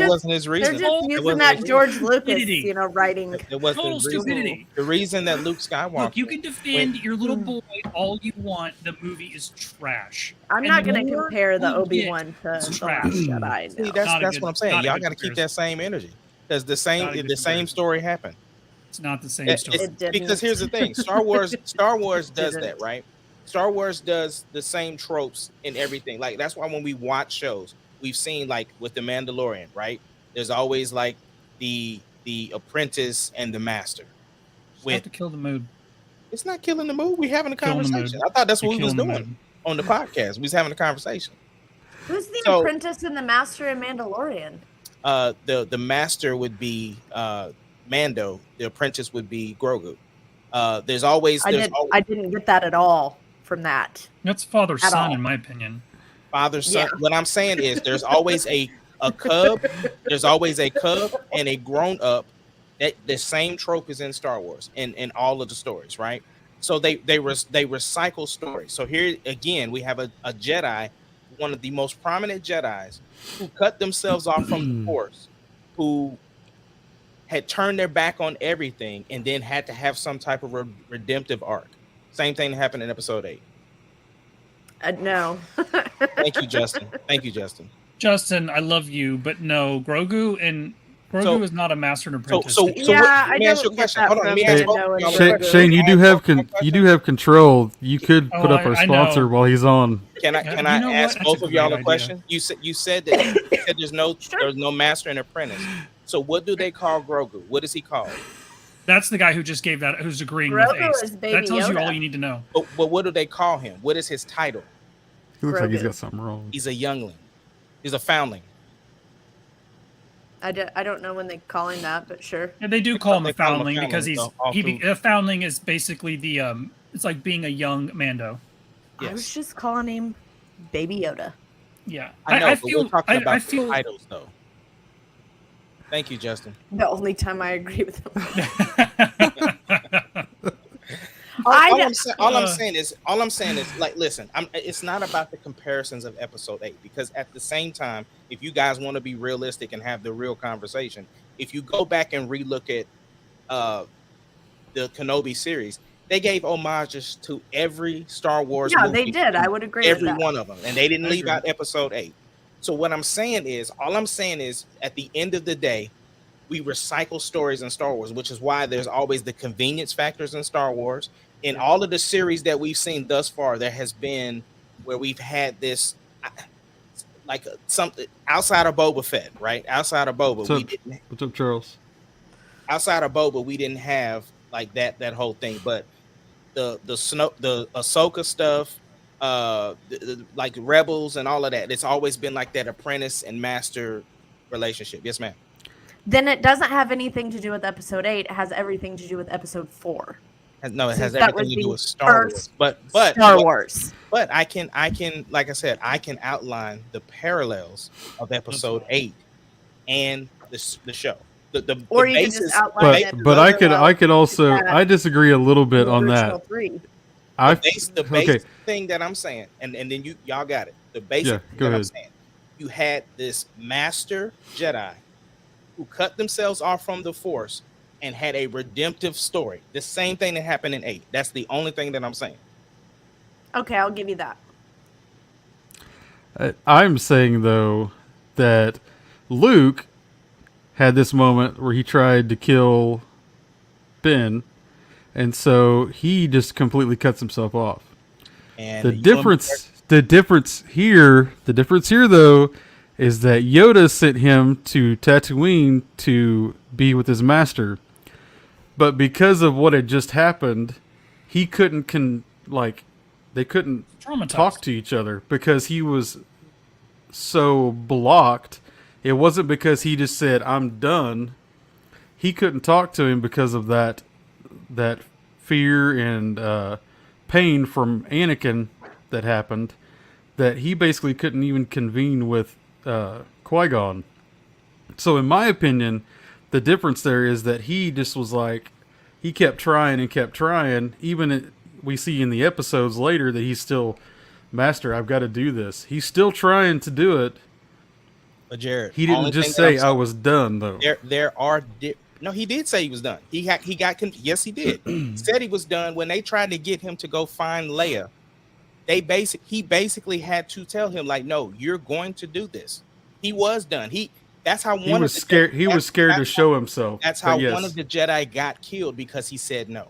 A: wasn't his
D: They're
A: reason.
D: just
C: It
D: using
A: wasn't
D: that
A: his
D: George Lucas,
C: Stupidity.
D: writing.
A: It wasn't
C: Total
A: his reason.
C: stupidity.
A: The reason that Luke Skywalker.
C: Look, you can defend your little boy all you want. The movie is trash.
D: I'm
C: And
D: not
C: the
D: going to
C: more
D: compare the
C: we
D: Obi-Wan
C: get,
D: to
C: it's
D: the
C: trash.
D: Last Jedi.
A: See,
D: No.
A: that's
C: Not a
A: that's
C: good-
A: what I'm saying.
C: not a
A: Y'all
C: good
A: got to keep
C: comparison.
A: that same energy because the
C: Not a
A: same
C: good
A: the same
C: comparison.
A: story happened.
C: It's not the same
A: It-
C: story.
A: it's-
D: It didn't.
A: because here's the thing: Star Wars does
D: Didn't.
A: that, right? Star Wars does the same tropes in everything. Like that's why when we watch shows, we've seen like with the Mandalorian, right? There's always like the apprentice and the master.
C: Have
A: With
C: to kill the mood.
A: it's not killing the mood. We're having a
C: Killing the mood.
A: conversation. I thought that's what
C: You're
A: we was
C: killing the
A: doing
C: mood.
A: on the podcast. We was having a conversation.
D: Who's the
A: So-
D: apprentice and the master in Mandalorian?
A: The master would be Mando. The apprentice would be Grogu. There's always
D: I didn't get that at all from that.
C: That's father
D: At
C: son,
D: all.
C: in my opinion.
A: father son.
D: Yeah.
A: What I'm saying is there's always a cub. There's always a cub and a grown up. That the same trope is in Star Wars in all of the stories, right? So they recycle stories. So here again we have a Jedi, one of the most prominent Jedis, who cut themselves off from the Force, who had turned their back on everything and then had to have some type of redemptive arc. Same thing happened in Episode 8.
D: No.
A: Thank you, Justin. Thank you, Justin.
C: Justin, I love you, but no, Grogu
A: So-
C: is not a master and
A: So,
C: apprentice.
A: so,
C: to me.
A: so
D: Yeah,
A: what,
D: I
A: let me ask you a
D: don't get
A: question.
D: that
A: Hold on, let me
D: from
A: ask
D: Hey,
A: both
D: Mando
A: of y'all
D: and
A: a
B: Shane,
A: question.
B: Shane, you do have you do have control. You could
C: Oh,
B: put up our
C: I
B: sponsor
C: know.
B: while he's on.
A: Can I
C: You
A: can
C: know
A: I
C: what?
A: ask
C: That's
A: both
C: a
A: of y'all
C: great
A: a
C: idea.
A: question? You said there's no master and apprentice. So what do they call Grogu? What is he called?
C: That's the guy who just gave that, who's agreeing
D: Grogu
C: with Ace.
D: is Baby
C: That tells you
D: Yoda.
C: all you need to know.
A: But what do they call him? What is his title?
B: He looks like he's
D: Grogu.
B: got something wrong.
A: He's a youngling. He's a foundling.
D: I don't know when they call him that, but sure.
C: Yeah, they do call him
A: They
C: a
A: call him a
C: foundling because
A: foundling,
C: he's
A: so all
C: a foundling is basically the it's like being a young Mando.
D: I was
A: Yes.
D: just calling him Baby Yoda.
C: Yeah,
A: I know, but we're talking about
C: I
A: the
C: feel
A: titles though. Thank you, Justin.
D: The only time I agree with him.
A: All
D: I
A: I'm saying is, like, listen, it's not about the comparisons of Episode 8 because at the same time, if you guys want to be realistic and have the real conversation, if you go back and relook at the Kenobi series, they gave homages to every Star Wars.
D: Yeah,
A: movie,
D: they did. I would agree
A: every
D: with that.
A: one of them, and they didn't
C: I
A: leave
C: agree.
A: out Episode 8. So what I'm saying is, all I'm saying is, at the end of the day, we recycle stories in Star Wars, which is why there's always the convenience factors in Star Wars. In all of the series that we've seen thus far, there has been where we've had this like something outside of Boba Fett, right? Outside of Boba,
B: What's up, Charles?
A: outside of Boba, we didn't have like that whole thing. But the Ahsoka stuff, like Rebels and all of that, it's always been like that apprentice and master relationship. Yes, ma'am.
D: Then it doesn't have anything to do with episode 8. It has everything to do with episode 4.
A: No, it has
D: Since that
A: everything
D: was
A: to do
D: the
A: with Star Wars.
D: first
A: But
D: Star Wars.
A: But I can, like I said, I can outline the parallels of episode 8 and the show.
D: Or
A: the
D: you can
A: basis,
D: just outline it.
B: But I could also
D: Yeah.
B: I disagree a little bit on
D: Original
B: that.
D: 3.
A: the basic thing that I'm saying, and then y'all got it. The basic thing
B: go
A: that I'm
B: ahead.
A: saying. You had this master Jedi who cut themselves off from the Force and had a redemptive story. The same thing that happened in 8. That's the only thing that I'm saying.
D: Okay, I'll give you that.
B: I'm saying though that Luke had this moment where he tried to kill Ben, and so he just completely cuts himself off.
A: And
B: The difference here though is that Yoda sent him to Tatooine to be with his master. But because of what had just happened, he couldn't they couldn't
C: Traumatized.
B: talk to each other because he was so blocked. It wasn't because he just said, "I'm done." He couldn't talk to him because of that fear and pain from Anakin that happened, that he basically couldn't even convene with Qui-Gon. So in my opinion, the difference there is that he just was like, he kept trying and kept trying. We see in the episodes later that he's still, Master, I've got to do this. He's still trying to do it.
A: But Jared,
B: He didn't just say I was done though.
A: There are no, he did say he was done. Yes, he did. He said he was done when they tried to get him to go find Leia. He basically had to tell him, like, no, you're going to do this. He was done. That's how
B: He was scared. He was scared to show himself.
A: That's how one of the Jedi got killed, because he said no.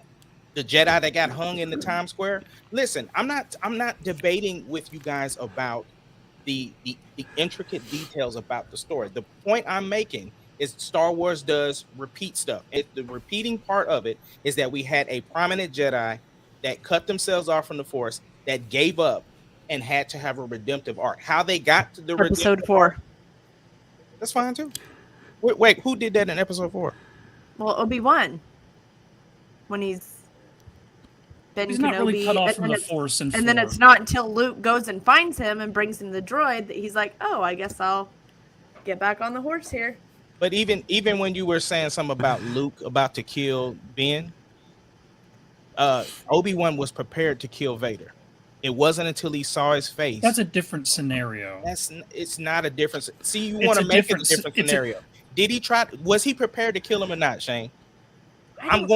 A: The Jedi that got hung in the Times Square. Listen, I'm not debating with you guys about the intricate details about the story. The point I'm making is Star Wars does repeat stuff. The repeating part of it is that we had a prominent Jedi that cut themselves off from the Force, that gave up and had to have a redemptive arc. How they got to the
D: Episode 4.
A: That's fine too. Wait, who did that in episode 4?
D: Well, Obi-Wan. When he's Ben
C: He's
D: Kenobi,
C: not really cut off
D: and
C: from
D: then
C: the
D: it's-
C: Force and
D: And then it's not until Luke goes and finds him and brings him the droid that he's like, oh, I guess I'll get back on the horse here.
A: But even when you were saying something about Luke about to kill Ben, Obi-Wan was prepared to kill Vader. It wasn't until he saw his face.
C: That's a different scenario.
A: It's not a difference. See, you
C: It's
A: want
C: a
A: to make it a
C: different-
A: different
C: it's a-
A: scenario. Did he try? Was he prepared to kill him or not, Shane? I'm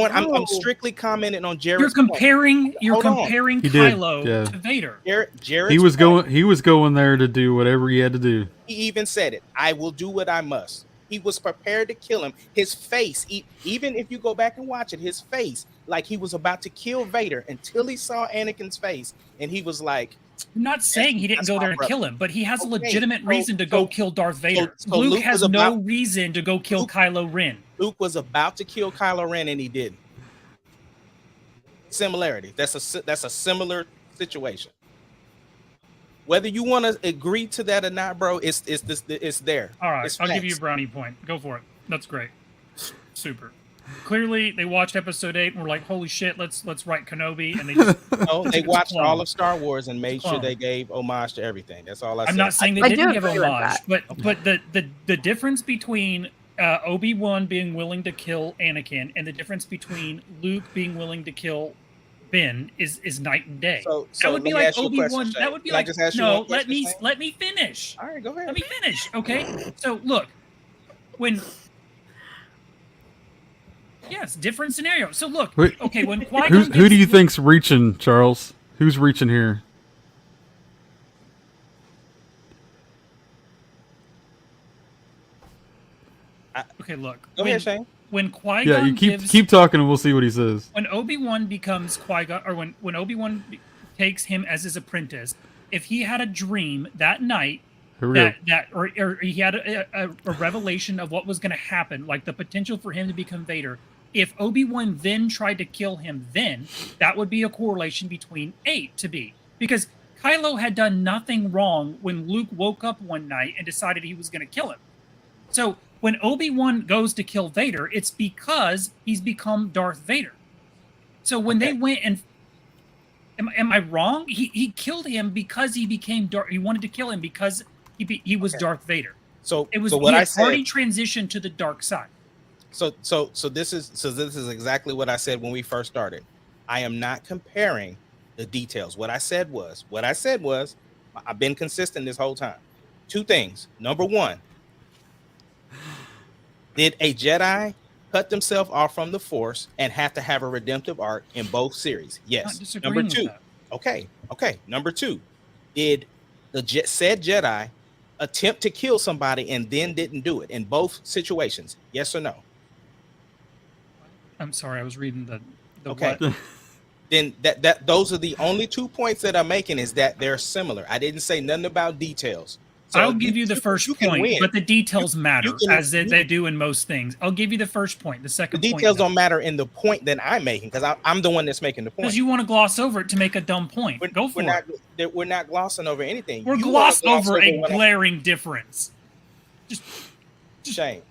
A: strictly commenting on Jared's
C: You're comparing
A: Hold on.
B: He did,
C: Kylo
B: yeah.
C: to Vader.
A: Jared's
B: He was
A: point.
B: going there to do whatever he had to do.
A: He even said it. I will do what I must. He was prepared to kill him. His face, even if you go back and watch it, his face, like he was about to kill Vader, until he saw Anakin's face, and he was like,
C: I'm not saying he didn't
A: That's
C: go
A: my
C: there and
A: brother.
C: kill him, but he has a
A: Okay,
C: legitimate
A: so-
C: reason to go
A: so-
C: kill Darth Vader.
A: so
C: Luke
A: Luke
C: has
A: was
C: no
A: about-
C: reason to go kill
A: Luke-
C: Kylo Ren.
A: Luke was about to kill Kylo Ren, and he didn't. Similarity. That's a similar situation. Whether you want to agree to that or not, bro, it's there.
C: All right,
A: It's
C: I'll give you a
A: facts.
C: brownie point. Go for it. That's great. Super. Clearly, they watched episode 8 and were like, "Holy shit, let's write Kenobi," and they just.
A: No, they
C: It's
A: watched
C: clone.
A: all of Star Wars and made sure
C: Clone.
A: they gave homage to everything. That's all I said.
C: I'm not saying they
D: I
C: didn't
D: do
C: give
D: agree with
C: homage,
D: that.
C: but the difference between Obi-Wan being willing to kill Anakin and the difference between Luke being willing to kill Ben is night and day.
A: So
C: that would be
A: let me
C: like
A: ask you a question,
C: Obi-Wan.
A: Shane.
C: That would be
A: Can I
C: like
A: just ask you
C: no.
A: one question, Shane?
C: Let me finish.
A: All right, go ahead.
C: Let me finish, okay? So look, when yes, different scenario. So look,
B: Wait,
C: okay, when Qui-Gon
B: Who do you
C: gives-
B: think's reaching, Charles? Who's reaching here?
C: Okay, look.
A: Go ahead, Shane.
C: When Qui-Gon
B: Yeah, you
C: gives,
B: keep talking and we'll see what he says.
C: when Obi-Wan becomes Qui-Gon, or when Obi-Wan takes him as his apprentice, if he had a dream that night
B: Here we go.
C: or he had a revelation of what was going to happen, like the potential for him to become Vader, if Obi-Wan then tried to kill him, then that would be a correlation between 8 to be, because Kylo had done nothing wrong when Luke woke up one night and decided he was going to kill him. So when Obi-Wan goes to kill Vader, it's because he's become Darth Vader. So when they went and am I wrong? He killed him because he became Darth. He wanted to kill him because he was Darth Vader.
A: So
C: It was
A: so what
C: he
A: I
C: had
A: said.
C: already transitioned to the dark side.
A: So this is exactly what I said when we first started. I am not comparing the details. What I said was I've been consistent this whole time. Two things. Number one, did a Jedi cut themselves off from the Force and have to have a redemptive arc in both series?
C: Not
A: Yes.
C: disagreeing
A: Number
C: with
A: two.
C: that.
A: Okay. Number two, did the said Jedi attempt to kill somebody and then didn't do it in both situations? Yes or no?
C: I'm sorry, I was reading the
A: Okay.
C: what?
A: Then that those are the only 2 points that I'm making, is that they're similar. I didn't say nothing about details. So
C: I'll give you the first
A: can
C: point,
A: win.
C: but the details matter
A: can-
C: as they do in most things. I'll give you the first point. The
A: The
C: second
A: details
C: point,
A: don't matter in the point that I'm making, because I'm the one that's making the point.
C: because you want to gloss over it to make a dumb point. Go for it.
A: We're not glossing over anything.
C: We're
A: You wanna
C: gloss
A: gloss
C: over a
A: what I-
C: glaring difference.
A: Shame.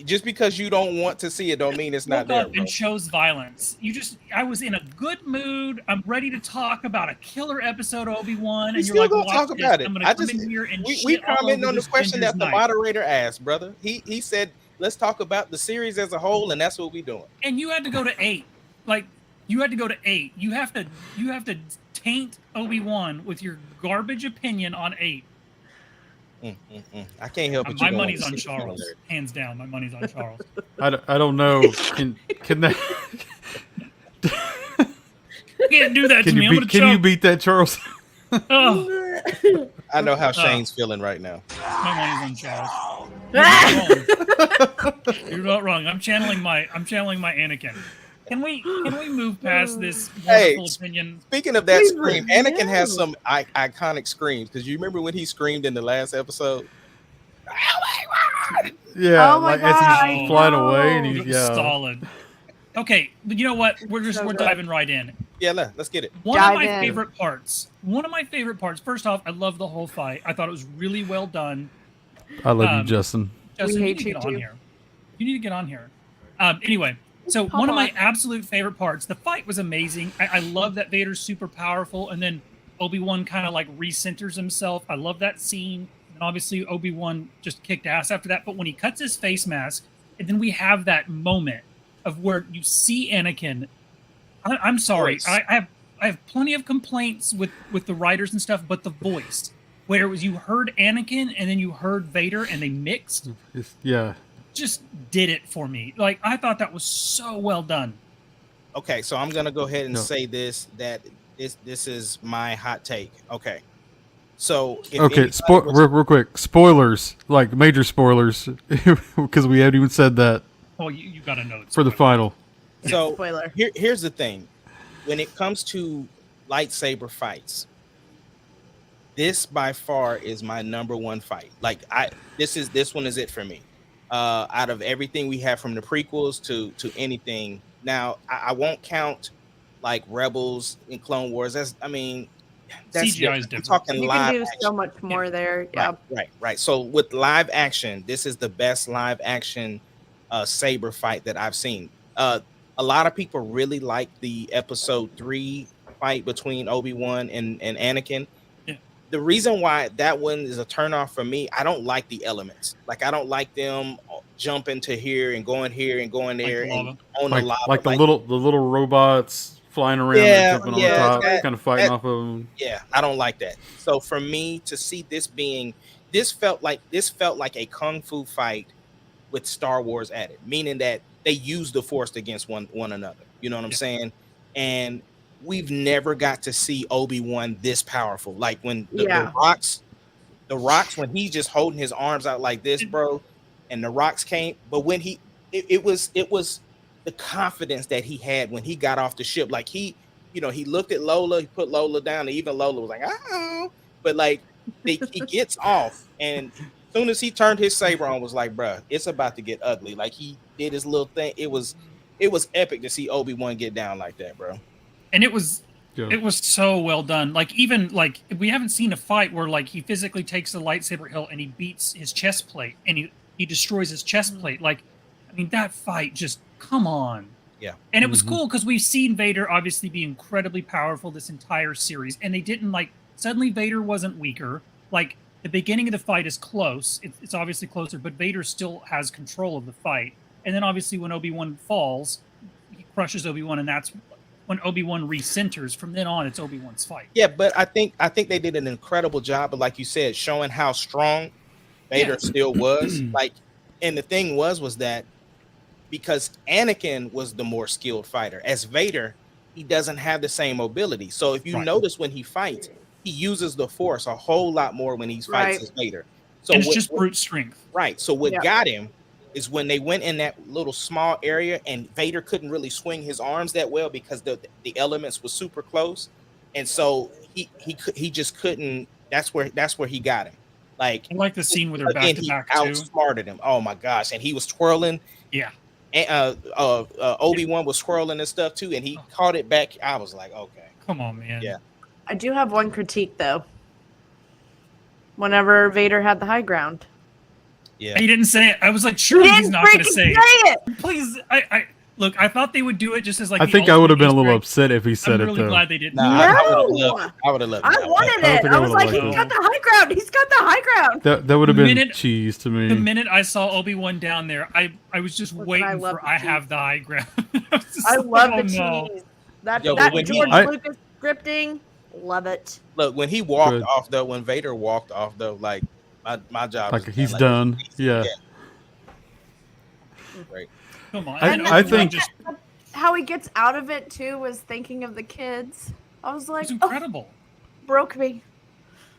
A: Just because you don't want to see it don't mean it's not
C: Woke
A: there,
C: up
A: bro.
C: and chose violence. I was in a good mood. I'm ready to talk about a killer episode of Obi-Wan,
A: We
C: and you're
A: still
C: like,
A: gonna
C: "Watch
A: talk
C: this.
A: about it.
C: I'm gonna
A: I
C: come
A: just
C: in here and
A: we
C: shit all
A: commenting
C: over
A: on the
C: this
A: question
C: Ginger's
A: that the
C: night."
A: moderator asked, brother. He said, let's talk about the series as a whole, and that's what we're doing.
C: And you had to go to 8. Like, you had to go to 8. You have to taint Obi-Wan with your garbage opinion on 8.
A: I can't help it.
C: My money's on Charles, hands down. My money's on Charles.
B: I don't know. Can that?
C: You can't do that to me. I'm gonna
B: Can you
C: choke.
B: beat that, Charles?
C: Oh,
A: I know how Shane's feeling right now.
C: my money's on Charles. You're not wrong. You're not wrong. I'm channeling my Anakin. Can we move past this
A: Hey,
C: wonderful opinion?
A: Speaking of that
D: Please
A: scream,
D: no.
A: Anakin has some iconic screams. Because you remember when he screamed in the last episode?
B: Yeah,
D: Oh my
B: like as
C: God,
B: he's flying
D: no.
B: away and
C: It
B: he's
C: was solid. Okay, but you know what? We're
D: So good.
C: diving right in.
A: Yeah, let's get it.
C: One of
D: Dive
C: my
D: in.
C: favorite parts. First off, I love the whole fight. I thought it was really well done.
B: I love you,
C: um,
B: Justin.
C: Justin,
D: We
C: you
D: hate
C: need to
D: you
C: get on
D: too.
C: here. You need to get on here. Anyway, so
D: Come
C: one of
D: on.
C: my absolute favorite parts. The fight was amazing. I love that Vader's super powerful, and then Obi-Wan kind of like recenters himself. I love that scene. And obviously, Obi-Wan just kicked ass after that. But when he cuts his face mask, and then we have that moment of where you see Anakin. I'm sorry.
A: Voice.
C: I have plenty of complaints with the writers and stuff, but the voice, where it was you heard Anakin and then you heard Vader and they mixed,
B: Yeah.
C: just did it for me. Like, I thought that was so well done.
A: Okay, so I'm gonna go ahead and
B: No.
A: say this, that this is my hot take. Okay. So if
B: Okay.
A: anybody was-
B: Real quick. Spoilers, like major spoilers, because we haven't even said that
C: Oh, you got to know it's
B: for the final.
A: so
D: Spoiler.
A: here's the thing. When it comes to lightsaber fights, this by far is my number one fight. Like this one is it for me. Out of everything we have from the prequels to anything. Now I won't count like Rebels and Clone Wars. That's
C: CGI is
A: different.
C: different.
A: I'm talking
D: You
A: live
D: can do
A: action.
D: so much more there. Yeah.
A: Right. So with live action, this is the best live action saber fight that I've seen. A lot of people really like the episode 3 fight between Obi-Wan and Anakin.
C: Yeah.
A: The reason why that one is a turnoff for me, I don't like the elements. Like I don't like them jumping to here and going there
C: Like
A: and
C: lava.
A: on the
B: Like,
A: lava.
B: like the little robots flying around
A: Yeah,
B: and jumping
A: yeah,
B: on the top,
A: that-
B: kind of fighting
A: that-
B: off of them.
A: Yeah, I don't like that. So for me to see this felt like a kung fu fight with Star Wars added, meaning that they use the Force against one another. You know what I'm
C: Yeah.
A: saying? And we've never got to see Obi-Wan this powerful. Like when the
D: Yeah.
A: rocks when he's just holding his arms out like this, bro, and the rocks came. But when it was the confidence that he had when he got off the ship. Like he looked at Lola, he put Lola down, and even Lola was like, oh, but like he gets off, and as soon as he turned his saber on, was like, bruh, it's about to get ugly. Like he did his little thing. It was epic to see Obi-Wan get down like that, bro.
C: And it was so well done. Like even like we haven't seen a fight where like he physically takes the lightsaber hilt and he beats his chest plate and he destroys his chest plate. Like, I mean, that fight just, come on.
A: Yeah.
C: And it was cool because we've seen Vader obviously be incredibly powerful this entire series, and they didn't like suddenly Vader wasn't weaker. Like the beginning of the fight is close. It's obviously closer, but Vader still has control of the fight. And then obviously when Obi-Wan falls, he crushes Obi-Wan, and that's when Obi-Wan recenters. From then on, it's Obi-Wan's fight.
A: Yeah, but I think they did an incredible job of, like you said, showing how strong Vader still was. Like, and the thing was that because Anakin was the more skilled fighter, as Vader, he doesn't have the same mobility. So if you notice when he fights, he uses the Force a whole lot more when he fights as Vader. So
C: and it's just brute strength.
A: Right. So what got him is when they went in that little small area and Vader couldn't really swing his arms that well because the elements were super close. And so he just couldn't. That's where he got him. Like,
C: I like the scene where they're back to back too.
A: Outsmarted him. Oh my gosh. And he was twirling.
C: Yeah.
A: And Obi-Wan was swirling and stuff too, and he caught it back. I was like, okay.
C: Come on, man.
A: Yeah.
D: I do have one critique though. Whenever Vader had the high ground.
A: Yeah.
C: He didn't say it. I was like, sure, he's not going to say it. Please, I look. I thought they would do it just as like.
B: I think I would have been a little upset if he said
C: I'm
B: it
C: really
B: though.
C: glad they didn't.
D: No.
A: I would have loved it.
D: I wanted it. I was like, he's got the high ground. He's got the high ground.
B: That would have been cheese to me.
C: The minute I saw Obi-Wan down there, I was just waiting for I have the high ground.
D: I love the cheese. That George Lucas scripting, love it.
A: Look, when he walked off though, when Vader walked off though, like my job.
B: Like he's done. Yeah.
A: Right.
C: Come on.
B: I think
D: how he gets out of it too was thinking of the kids. I was like,
C: it's incredible.
D: Broke me.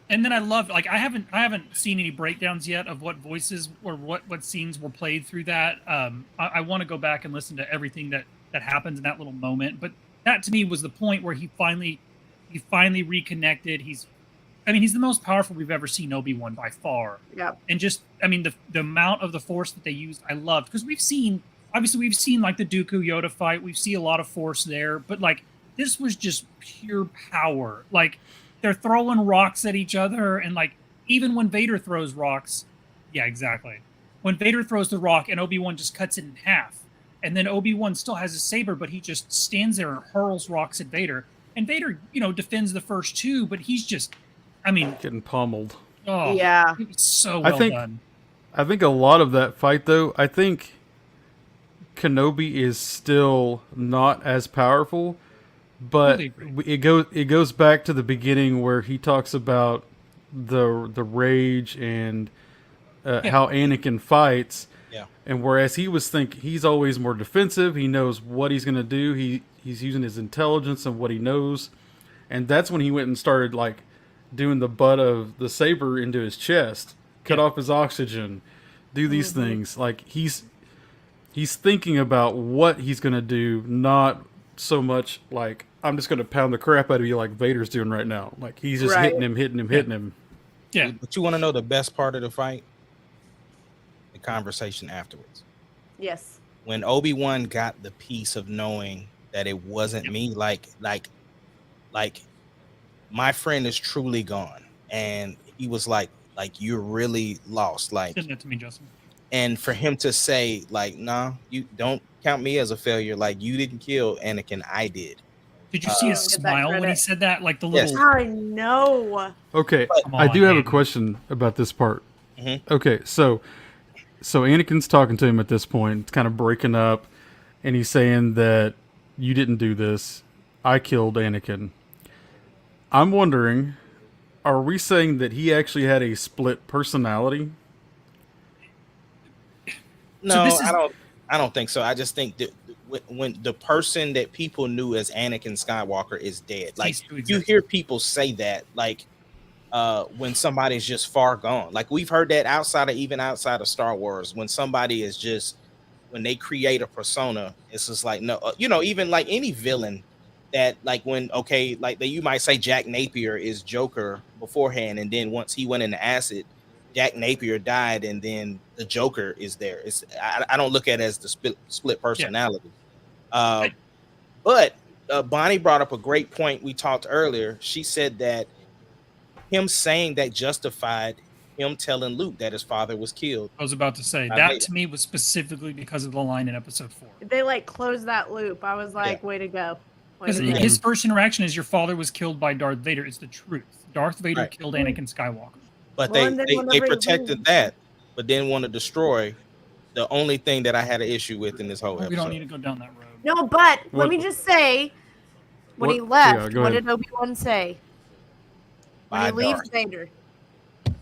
C: And then I love, like, I haven't seen any breakdowns yet of what voices or what scenes were played through that. I want to go back and listen to everything that happens in that little moment. But that to me was the point where he finally reconnected. He's the most powerful we've ever seen Obi-Wan by far.
D: Yeah.
C: And just, the amount of the Force that they used, I loved, because we've seen like the Dooku Yoda fight. We see a lot of Force there, but like this was just pure power. Like they're throwing rocks at each other, and like even when Vader throws rocks, yeah, exactly. When Vader throws the rock and Obi-Wan just cuts it in half, and then Obi-Wan still has his saber, but he just stands there and hurls rocks at Vader. And Vader, defends the first two, but he's just,
B: getting pummeled.
C: Oh,
D: yeah,
C: it was so well done.
B: I think a lot of that fight, though, I think Kenobi is still not as powerful, but it goes back to the beginning where he talks about the rage and how Anakin fights.
A: Yeah.
B: And whereas he's always more defensive, he knows what he's going to do. He's using his intelligence and what he knows. And that's when he went and started like doing the butt of the saber into his chest, cut off his oxygen, do these things. Like he's thinking about what he's going to do, not so much like, I'm just going to pound the crap out of you like Vader's doing right now. Like he's just hitting him.
C: Yeah.
A: But you want to know the best part of the fight? The conversation afterwards.
D: Yes.
A: When Obi-Wan got the piece of knowing that it wasn't me, like my friend is truly gone, and he was like you're really lost, like.
C: Send that to me, Justin.
A: And for him to say like, nah, you don't count me as a failure. Like you didn't kill Anakin, I did.
C: Did you see his smile when he said that? Like the little.
D: I know.
B: Okay, I do have a question about this part.
A: Mm-hmm.
B: Okay, so Anakin's talking to him at this point. It's kind of breaking up, and he's saying that you didn't do this. I killed Anakin. I'm wondering, are we saying that he actually had a split personality?
A: No, I don't think so. I just think that when the person that people knew as Anakin Skywalker is dead, like you hear people say that, like when somebody's just far gone. Like we've heard that outside of Star Wars, when somebody is just when they create a persona, it's just like no, even like any villain that like when okay, like you might say Jack Napier is Joker beforehand, and then once he went into acid, Jack Napier died, and then the Joker is there. I don't look at it as the split personality. But Bonnie brought up a great point. We talked earlier. She said that him saying that justified him telling Luke that his father was killed.
C: I was about to say that to me was specifically because of the line in episode 4.
D: They like closed that loop. I was like, way to go.
C: Because his first interaction is your father was killed by Darth Vader. It's the truth. Darth Vader killed Anakin Skywalker.
A: But they protected that, but then want to destroy the only thing that I had an issue with in this whole episode.
C: We don't need to go down that road.
D: No, but let me just say, when he left, what did Obi-Wan say? When he leaves Vader.
A: He's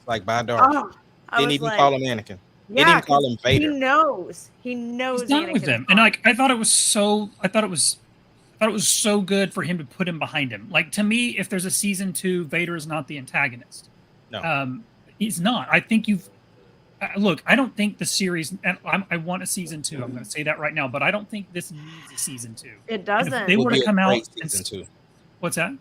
A: like, bye, Darth. Didn't even call him Anakin.
D: Yeah,
A: didn't even call him Vader.
D: He knows. He's
C: done with him. And like I thought it was so good for him to put him behind him. Like to me, if there's a season 2, Vader is not the antagonist.
A: No.
C: He's not. I think look, I don't think the series, and I want a season 2. I'm going to say that right now, but I don't think this needs a season 2.
D: It doesn't.
C: If they were to come out
A: season 2.
C: What's that?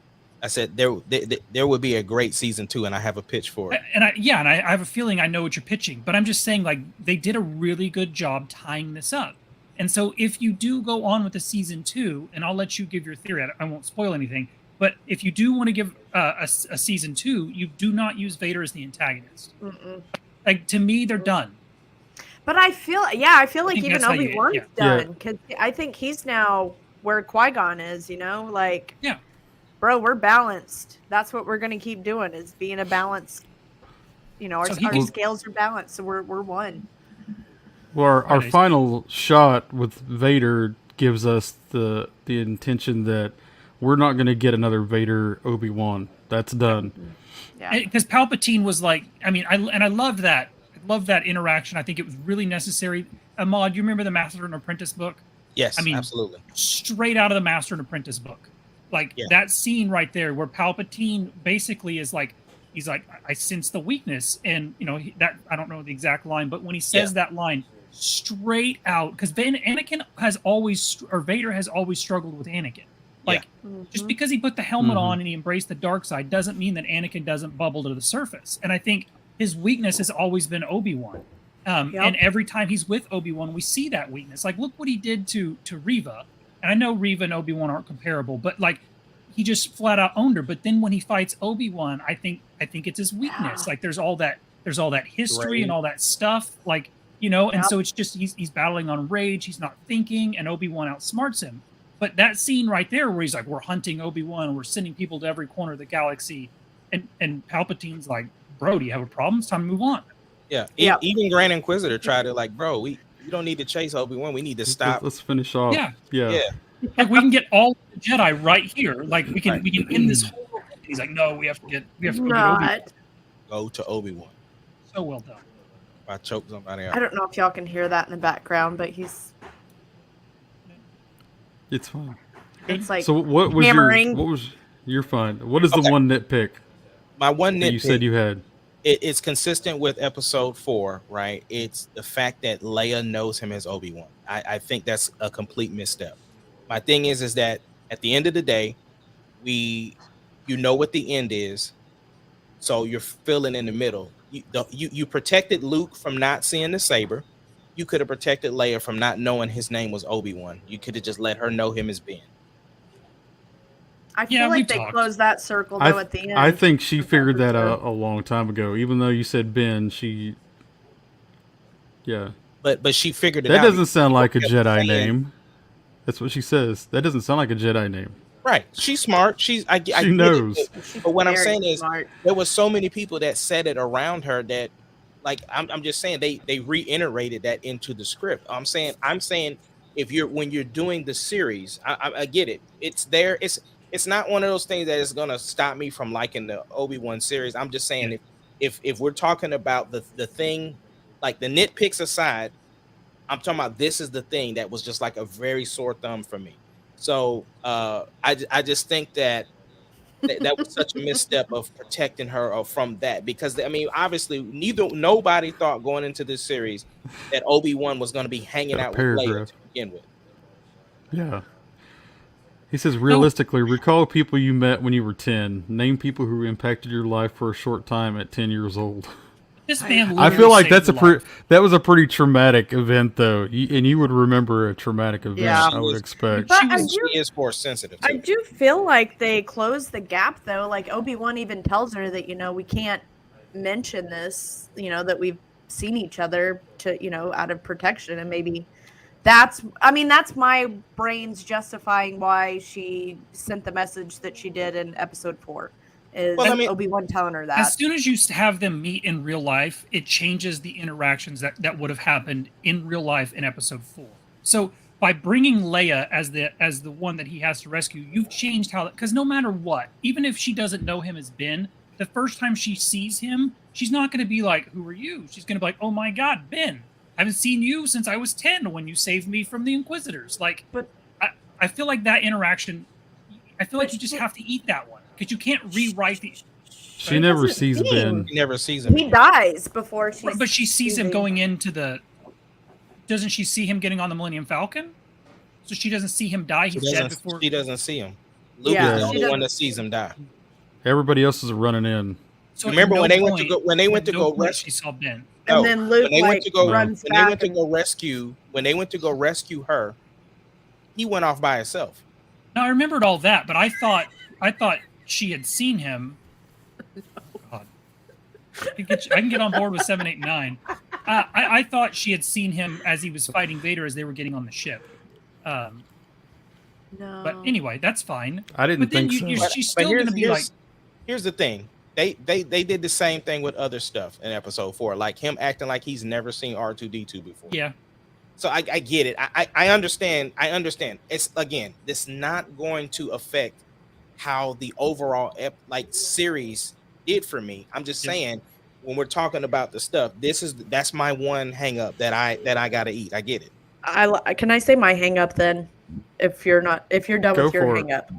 A: I said there would be a great season 2, and I have a pitch for it.
C: And I have a feeling I know what you're pitching, but I'm just saying like they did a really good job tying this up. And so if you do go on with the season 2, and I'll let you give your theory, I won't spoil anything, but if you do want to give a season 2, you do not use Vader as the antagonist. Like to me, they're done.
D: But I feel like even Obi-Wan's done, because I think he's now where Qui-Gon is, like bro, we're balanced. That's what we're gonna keep doing, is being a balanced, our scales are balanced, so we're one.
B: Well, our final shot with Vader gives us the intention that we're not going to get another Vader Obi-Wan. That's done.
C: Yeah, because Palpatine was like, I mean, I loved that. I loved that interaction. I think it was really necessary. Ahmad, you remember the Master and Apprentice book?
A: Yes, I mean, absolutely.
C: Straight out of the Master and Apprentice book. Like that scene right there where Palpatine basically is like, he's like, I sense the weakness. And, that I don't know the exact line, but when he says that line, straight out, because Vader has always struggled with Anakin. Like just because he put the helmet on and he embraced the dark side doesn't mean that Anakin doesn't bubble to the surface. And I think his weakness has always been Obi-Wan. And every time he's with Obi-Wan, we see that weakness. Like look what he did to Reva. And I know Reva and Obi-Wan aren't comparable, but like he just flat out owned her. But then when he fights Obi-Wan, I think it's his weakness. Like there's all that history and all that stuff. Like and so it's just he's battling on rage. He's not thinking, and Obi-Wan outsmarts him. But that scene right there, where he's like, "We're hunting Obi-Wan, and we're sending people to every corner of the galaxy," and Palpatine's like, "Bro, do you have a problem? It's time to move on."
A: Yeah. Even Grand Inquisitor tried to like, "Bro, we don't need to chase Obi-Wan. We need to stop.
B: Let's finish off." Yeah.
C: Like we can get all the Jedi right here. Like we can end this whole. He's like, "No, we have to go get Obi-Wan."
A: Go to Obi-Wan.
C: So well done.
A: I choke somebody out.
D: I don't know if y'all can hear that in the background, but he's.
B: It's fine.
D: It's like
B: so. What was
D: hammering.
B: your fine? What is the one nitpick?
A: My one nitpick.
B: You said you had.
A: It's consistent with episode 4, right? It's the fact that Leia knows him as Obi-Wan. I think that's a complete misstep. My thing is that at the end of the day, you know what the end is, so you're feeling in the middle. You protected Luke from not seeing the saber. You could have protected Leia from not knowing his name was Obi-Wan. You could have just let her know him as Ben.
D: I feel like they closed that circle though at the end.
B: I think she figured that out a long time ago. Even though you said Ben,
A: But she figured it
B: out. That doesn't sound like a Jedi name. That's what she says. That doesn't sound like a Jedi name.
A: Right. She's smart. She
B: knows.
A: But what I'm saying is there were so many people that said it around her that, like, I'm just saying they reiterated that into the script. I'm saying when you're doing the series, I get it. It's there. It's not one of those things that is gonna stop me from liking the Obi-Wan series. I'm just saying if we're talking about the thing, like the nitpicks aside, I'm talking about this is the thing that was just like a very sore thumb for me. So I just think that That was such a misstep of protecting her from that, because I mean, obviously, nobody thought going into this series that Obi-Wan was going to be hanging
B: Got a
A: out with Leia
B: paragraph.
A: to begin with.
B: Yeah. He says, realistically, recall people you met when you were 10. Name people who impacted your life for a short time at 10 years old.
C: This man
B: I feel
C: literally
B: like
C: saved
B: that's
C: your life.
B: that was a pretty traumatic event, though. And you would remember a traumatic event,
D: Yeah.
B: I would expect.
D: But
C: She
D: I
C: was-
D: do,
A: She is force sensitive
D: I
A: too.
D: do feel like they closed the gap though. Like Obi-Wan even tells her that, we can't mention this, that we've seen each other to, out of protection. And maybe that's my brain's justifying why she sent the message that she did in episode 4. Is
A: Well, I mean-
D: Obi-Wan telling her that.
C: As soon as you have them meet in real life, it changes the interactions that would have happened in real life in episode 4. So by bringing Leia as the one that he has to rescue, you've changed how, because no matter what, even if she doesn't know him as Ben, the first time she sees him, she's not going to be like, "Who are you?" She's going to be like, "Oh my God, Ben! I haven't seen you since I was 10 when you saved me from the Inquisitors." Like,
D: But-
C: I feel like that interaction. I feel like
D: But
C: you just
D: she-
C: have to eat that one because you can't rewrite the.
B: She never
D: doesn't
B: sees
D: seem-
B: Ben.
A: She never sees him.
D: He dies before she.
C: But she sees him going into the. Doesn't she see him getting on the Millennium Falcon? So she doesn't see him die.
A: She
C: He's dead
A: doesn't,
C: before.
A: she doesn't see him. Luke
D: Yeah,
A: is the
B: she
A: only
D: doesn't-
A: one that sees him die.
B: Everybody else is running in.
C: So at
A: Remember
C: no
A: when they went to
C: point-
A: go
C: at no point
A: rescue?
C: She saw Ben.
A: No,
D: And then Luke
A: when they went to go
D: runs
A: when they
D: back.
A: went to go rescue her, he went off by himself.
C: Now I remembered all that, but I thought she had seen him. God. I can get on board with 7, 8, 9. I thought she had seen him as he was fighting Vader as they were getting on the ship.
D: no.
C: But anyway, that's fine.
B: I didn't
C: But then
B: think so.
C: she's still going to be like,
A: Here's the thing. They did the same thing with other stuff in episode 4, like him acting like he's never seen R2D2 before.
C: yeah,
A: So I get it. I understand. I understand. It's, again, this not going to affect how the overall series did for me. I'm just
C: Yeah.
A: saying, when we're talking about the stuff, that's my one hang up that I gotta eat. I get it.
D: Can I say my hang up then? If you're done
B: Go
D: with your
B: for it.
D: hang up.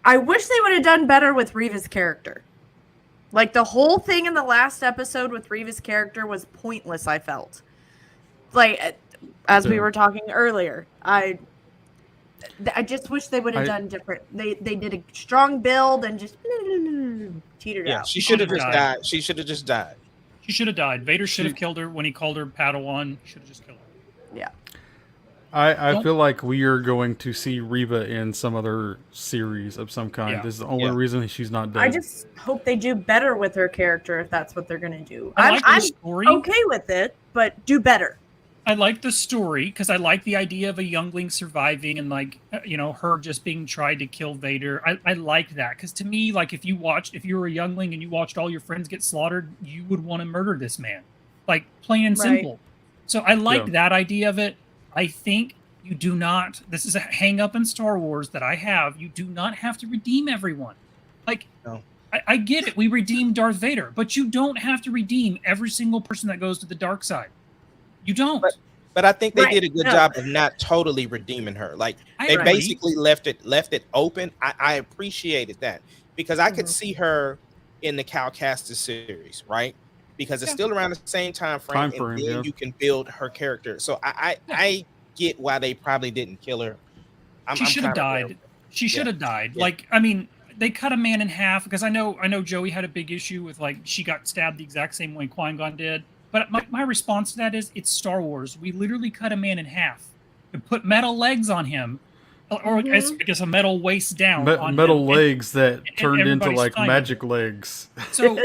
D: I wish they would have done better with Reva's character. Like the whole thing in the last episode with Reva's character was pointless, I felt. Like as we
B: Yeah.
D: were talking earlier, I just wish they would have
B: I-
D: done different. They did a strong build and just teetered
A: Yeah,
D: out.
A: she should have just
C: died.
A: died. She should have just died.
C: she should have died. Vader should have
B: She-
C: killed her when he called her Padawan. Should have just killed her.
D: Yeah.
B: I
C: Don't-
B: feel like we are going to see Reva in some other series of some kind.
C: Yeah.
B: This is the only
A: Yeah.
B: reason she's not dead.
D: I just hope they do better with her character if that's what they're gonna do.
C: I like
D: I'm
C: the story.
D: okay with it, but do better.
C: I like the story because I like the idea of a youngling surviving and her just being tried to kill Vader. I like that because to me, like if you were a youngling and you watched all your friends get slaughtered, you would want to murder this man, like plain and
D: Right.
C: simple. So I like
B: Yeah.
C: that idea of it. I think you do not. This is a hang up in Star Wars that I have. You do not have to redeem everyone. Like
A: No.
C: I get it. We redeem Darth Vader, but you don't have to redeem every single person that goes to the dark side. You don't.
A: But I think they
D: Right,
A: did a good
D: no.
A: job of not totally redeeming her. Like
C: I
A: they
C: agree.
A: basically left it open. I appreciated that because I could
D: Mhm.
A: see her in the Cal Kestis series, right? Because it's
C: Yeah.
A: still around the same time frame,
B: Time
A: and
B: frame,
A: then
B: yeah.
A: you can build her character. So I get why they probably didn't kill her.
C: She should have
A: kinda there.
C: died. She should have died.
A: Yeah.
C: Like, I mean, they cut a man in half because I know Joey had a big issue with like she got stabbed the exact same way Qui-Gon did. But my response to that is it's Star Wars. We literally cut a man in half and put metal legs on him, or I guess a metal waist down on
B: metal
C: him.
B: legs that turned into
C: everybody's
B: like
C: fine.
B: magic legs.
C: So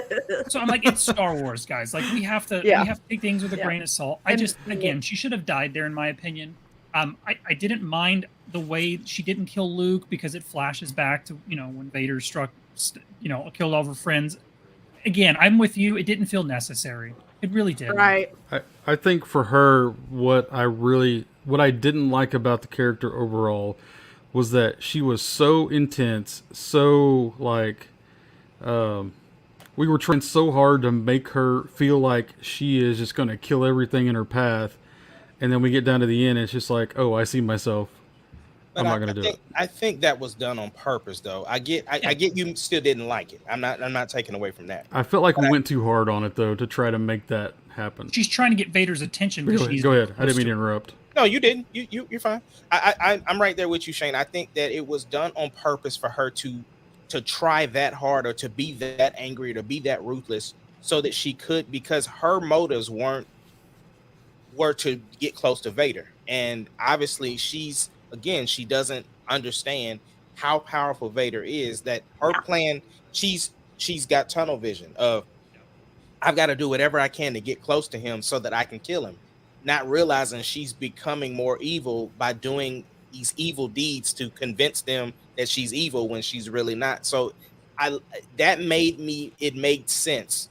C: I'm like, it's Star Wars, guys. Like we have to
D: Yeah.
C: take things with a
D: Yeah.
C: grain of salt.
D: And-
C: Again, she should have died there, in my opinion. I didn't mind the way she didn't kill Luke because it flashes back to when Vader killed all of her friends. Again, I'm with you. It didn't feel necessary. It really did.
D: Right.
B: I think for her, what I didn't like about the character overall was that she was so intense, so like, we were trying so hard to make her feel like she is just going to kill everything in her path, and then we get down to the end, and it's just like, oh, I see myself.
A: But
B: I'm not gonna do it.
A: I think that was done on purpose, though. I get you still didn't like it. I'm not taking away from that.
B: I felt like
A: But
B: we went too hard on it though to try to make that happen.
C: She's trying to get Vader's attention. because she's
B: Go ahead. I didn't
C: close
B: mean to
C: to-
B: interrupt.
A: No, you didn't. You're fine. I'm right there with you, Shane. I think that it was done on purpose for her to try that hard or to be that angry or to be that ruthless, so that she could, because her motives were to get close to Vader, and obviously she doesn't understand how powerful Vader is. That her plan, she's got tunnel vision of, I've got to do whatever I can to get close to him so that I can kill him, not realizing she's becoming more evil by doing these evil deeds to convince them that she's evil when she's really not. So it made sense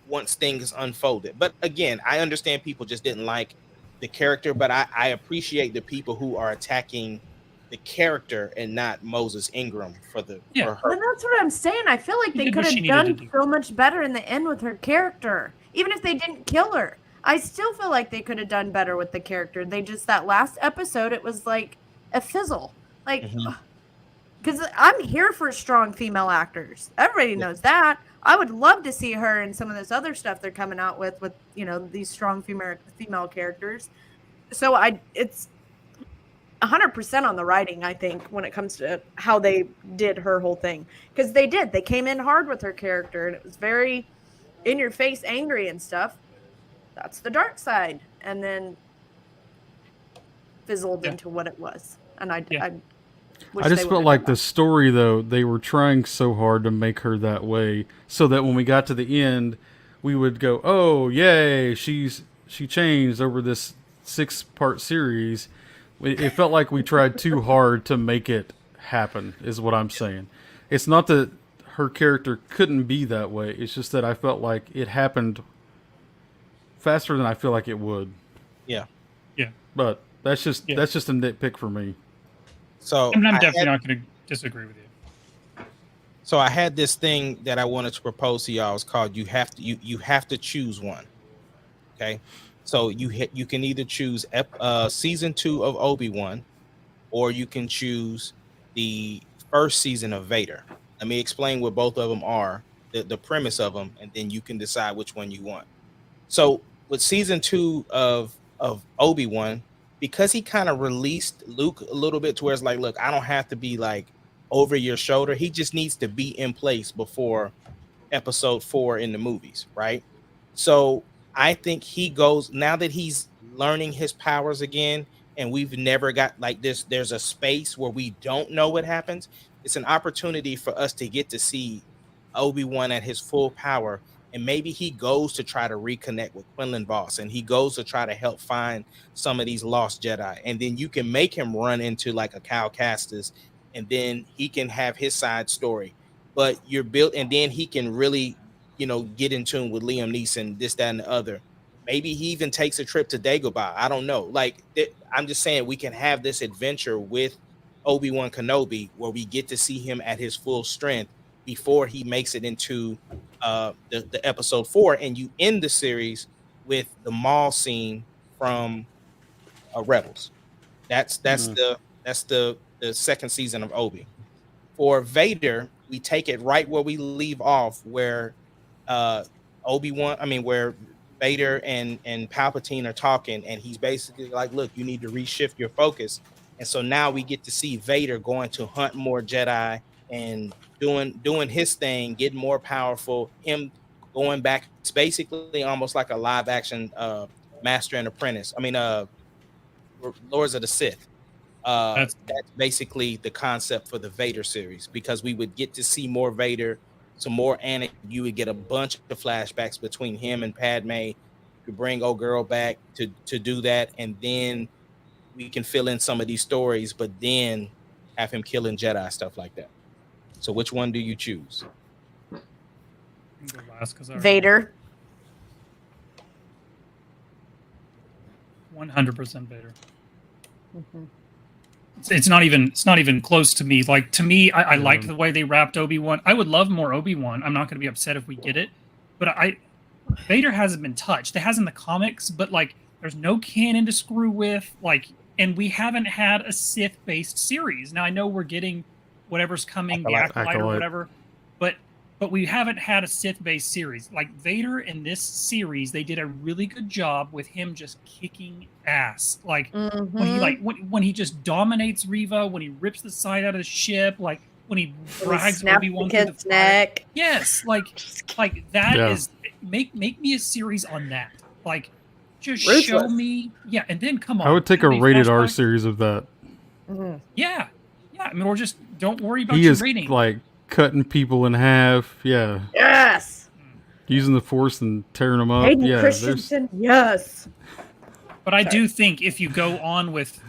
A: once things unfolded. But again, I understand people just didn't like the character, but I appreciate the people who are attacking the character and not Moses Ingram for her.
D: And that's what I'm saying. I feel like
C: She
D: they
C: did
D: could
C: what she
D: have
C: needed to
D: done
C: do.
D: so much better in the end with her character. Even if they didn't kill her, I still feel like they could have done better with the character. They just, that last episode, it was like a fizzle. Like, because I'm here for strong female actors. Everybody knows that. I would love to see her in some of this other stuff they're coming out with these strong female characters. So it's 100% on the writing, I think, when it comes to how they did her whole thing. Because they came in hard with her character, and it was very in your face, angry and stuff. That's the dark side. And then fizzled into what it was. And I wish
B: I
D: they
B: just
D: would've
B: felt like
D: done
B: the story, though, they were trying so hard to make her that way, so that when we got to the end, we would go, "Oh, yay! She changed over this 6-part series." It felt like we tried too hard to make it happen. Is what I'm saying. It's not that her character couldn't be that way. It's just that I felt like it happened faster than I feel like it would.
A: Yeah.
C: Yeah.
B: But that's just a nitpick for me.
A: So
C: I'm definitely not going to disagree with you.
A: So I had this thing that I wanted to propose to y'all. It's called you have to choose one. Okay, so you can either choose season 2 of Obi-Wan, or you can choose the first season of Vader. Let me explain what both of them are, the premise of them, and then you can decide which one you want. So with season 2 of Obi-Wan, because he kind of released Luke a little bit to where it's like, look, I don't have to be like over your shoulder. He just needs to be in place before episode 4 in the movies, right? So I think he goes, now that he's learning his powers again, and we've never got like this, there's a space where we don't know what happens. It's an opportunity for us to get to see Obi-Wan at his full power. And maybe he goes to try to reconnect with Quinlan Vos, and he goes to try to help find some of these lost Jedi. And then you can make him run into like a Cal Kestis, and then he can have his side story. But you're built, and then he can really, get in tune with Liam Neeson, this, that, and the other. Maybe he even takes a trip to Dagobah. I don't know. Like, I'm just saying we can have this adventure with Obi-Wan Kenobi where we get to see him at his full strength before he makes it into the episode 4, and you end the series with the mall scene from Rebels. That's the second season of Obi. For Vader, we take it right where we leave off, where where Vader and Palpatine are talking, and he's basically like, look, you need to reshift your focus. And so now we get to see Vader going to hunt more Jedi and doing his thing, getting more powerful, him going back. It's basically almost like a live action Master and Apprentice. Lords of the Sith. That's basically the concept for the Vader series, because we would get to see more Vader, some more Anakin. You would get a bunch of flashbacks between him and Padme to bring old girl back to do that, and then we can fill in some of these stories, but then have him killing Jedi, stuff like that. So which one do you choose?
D: Vader.
C: 100% Vader. Mm-hmm. It's not even close to me. Like, to me, I liked the way they wrapped Obi-Wan. I would love more Obi-Wan. I'm not going to be upset if we get it, but Vader hasn't been touched. It has in the comics, but like, there's no canon to screw with. Like, and we haven't had a Sith-based series. Now I know we're getting whatever's coming, the
A: Acolyte.
C: Acolyte or whatever, but we haven't had a Sith-based series. Like Vader in this series, they did a really good job with him just kicking ass. Like when he when he just dominates Reva, when he rips the side out of the ship, like when he drags
D: Snap
C: Obi-Wan
D: the
C: through the
D: kid's
C: fire.
D: neck.
C: Yes, like that
B: Yeah.
C: is make me a series on that. Like just
D: Ruthless.
C: show me, yeah, and then come on.
B: I would take a
C: give me
B: rated R
C: flashbacks.
B: series of that.
D: Mhm.
C: Yeah, I mean, or just don't worry about
B: He
C: your
B: is
C: rating.
B: like cutting people in half. Yeah,
D: Yes.
B: using the Force and tearing them up.
D: Hayden
B: Yeah, there's
D: Christensen. Yes.
C: But I
D: Sorry.
C: do think if you go on with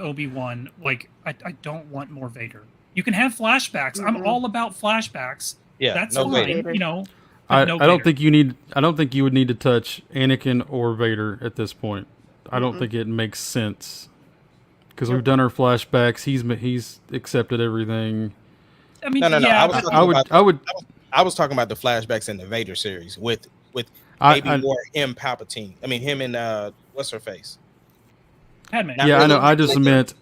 C: Obi-Wan, like I don't want more Vader. You can have flashbacks. I'm
D: Mhm.
C: all about flashbacks.
A: Yeah,
C: That's
A: no
C: fine.
A: Vader.
C: You know,
B: I,
C: no
B: I don't
C: Vader.
B: think you need. I don't think you would need to touch Anakin or Vader at this point. I don't think it makes sense because we've done our flashbacks. He's accepted everything.
C: I mean,
A: No.
C: yeah,
A: I was
C: but-
A: talking
B: I would.
A: I was talking about the flashbacks in the Vader series with
B: I,
A: maybe
B: I,
A: more him Palpatine. I mean him and what's her face?
C: Padme.
A: Not
B: yeah, I know.
A: really.
B: I just meant.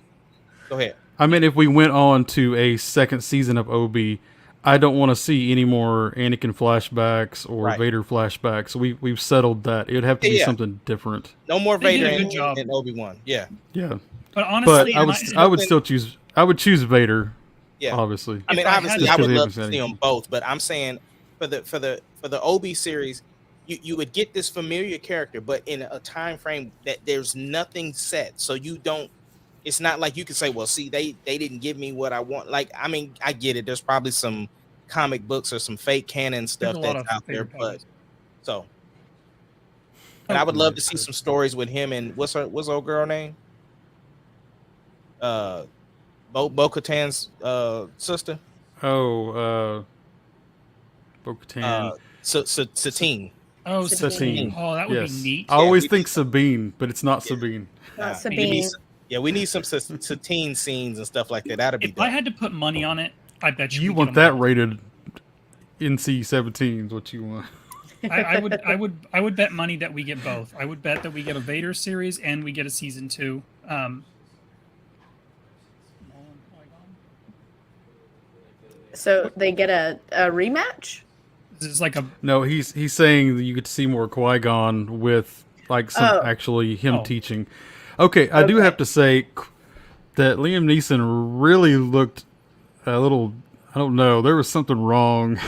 A: Go ahead.
B: I mean, if we went on to a second season of Obi, I don't want to see any more Anakin flashbacks or
A: Right.
B: Vader flashbacks. We've settled that. It would have to be
A: Yeah.
B: something different.
A: No more
C: They did
A: Vader
C: a good
A: and,
C: job.
A: and Obi-Wan. Yeah.
B: Yeah,
C: But honestly,
B: but I would still choose. I would choose Vader.
A: Yeah.
B: Obviously.
A: I mean,
C: If I had
A: obviously,
C: to-
A: I would
B: Just 'cause
A: love
B: they
A: to
B: haven't
A: see
B: said
A: them both, but I'm saying for the Obi series, you would get this familiar character, but in a time frame that there's nothing set, so you don't. It's not like you can say, "Well, see, they didn't give me what I want." Like, I mean, I get it. There's probably some comic books or some fake canon stuff
C: a lot
A: that's
C: of
A: out there,
C: Vader
A: but
C: comics.
A: so. And I would love to see some stories with him and what's old girl name? Bo-Katan's sister.
B: Oh, Bo-Katan.
A: Satine.
C: Oh,
D: Sabine.
C: Sabine. Oh, that would
B: Yes.
C: be neat.
B: I always
A: we-
B: think Sabine, but it's not Sabine.
D: Not
A: we need
D: Sabine.
A: we need some Satine scenes and stuff like that. That'd be
C: If I
A: dope.
C: had to put money on it, I bet you
B: You
C: we
B: want
C: get
B: that
C: them both.
B: rated NC-17 is what you want.
C: I would bet money that we get both. I would bet that we get a Vader series and we get a season 2.
D: So they get a rematch?
C: This is like a
B: No, he's saying that you get to see more Qui-Gon with like some
D: Oh.
B: actually him
C: Oh.
B: teaching. Okay, I do
D: Okay.
B: have to say that Liam Neeson really looked a little. I don't know. There was something wrong.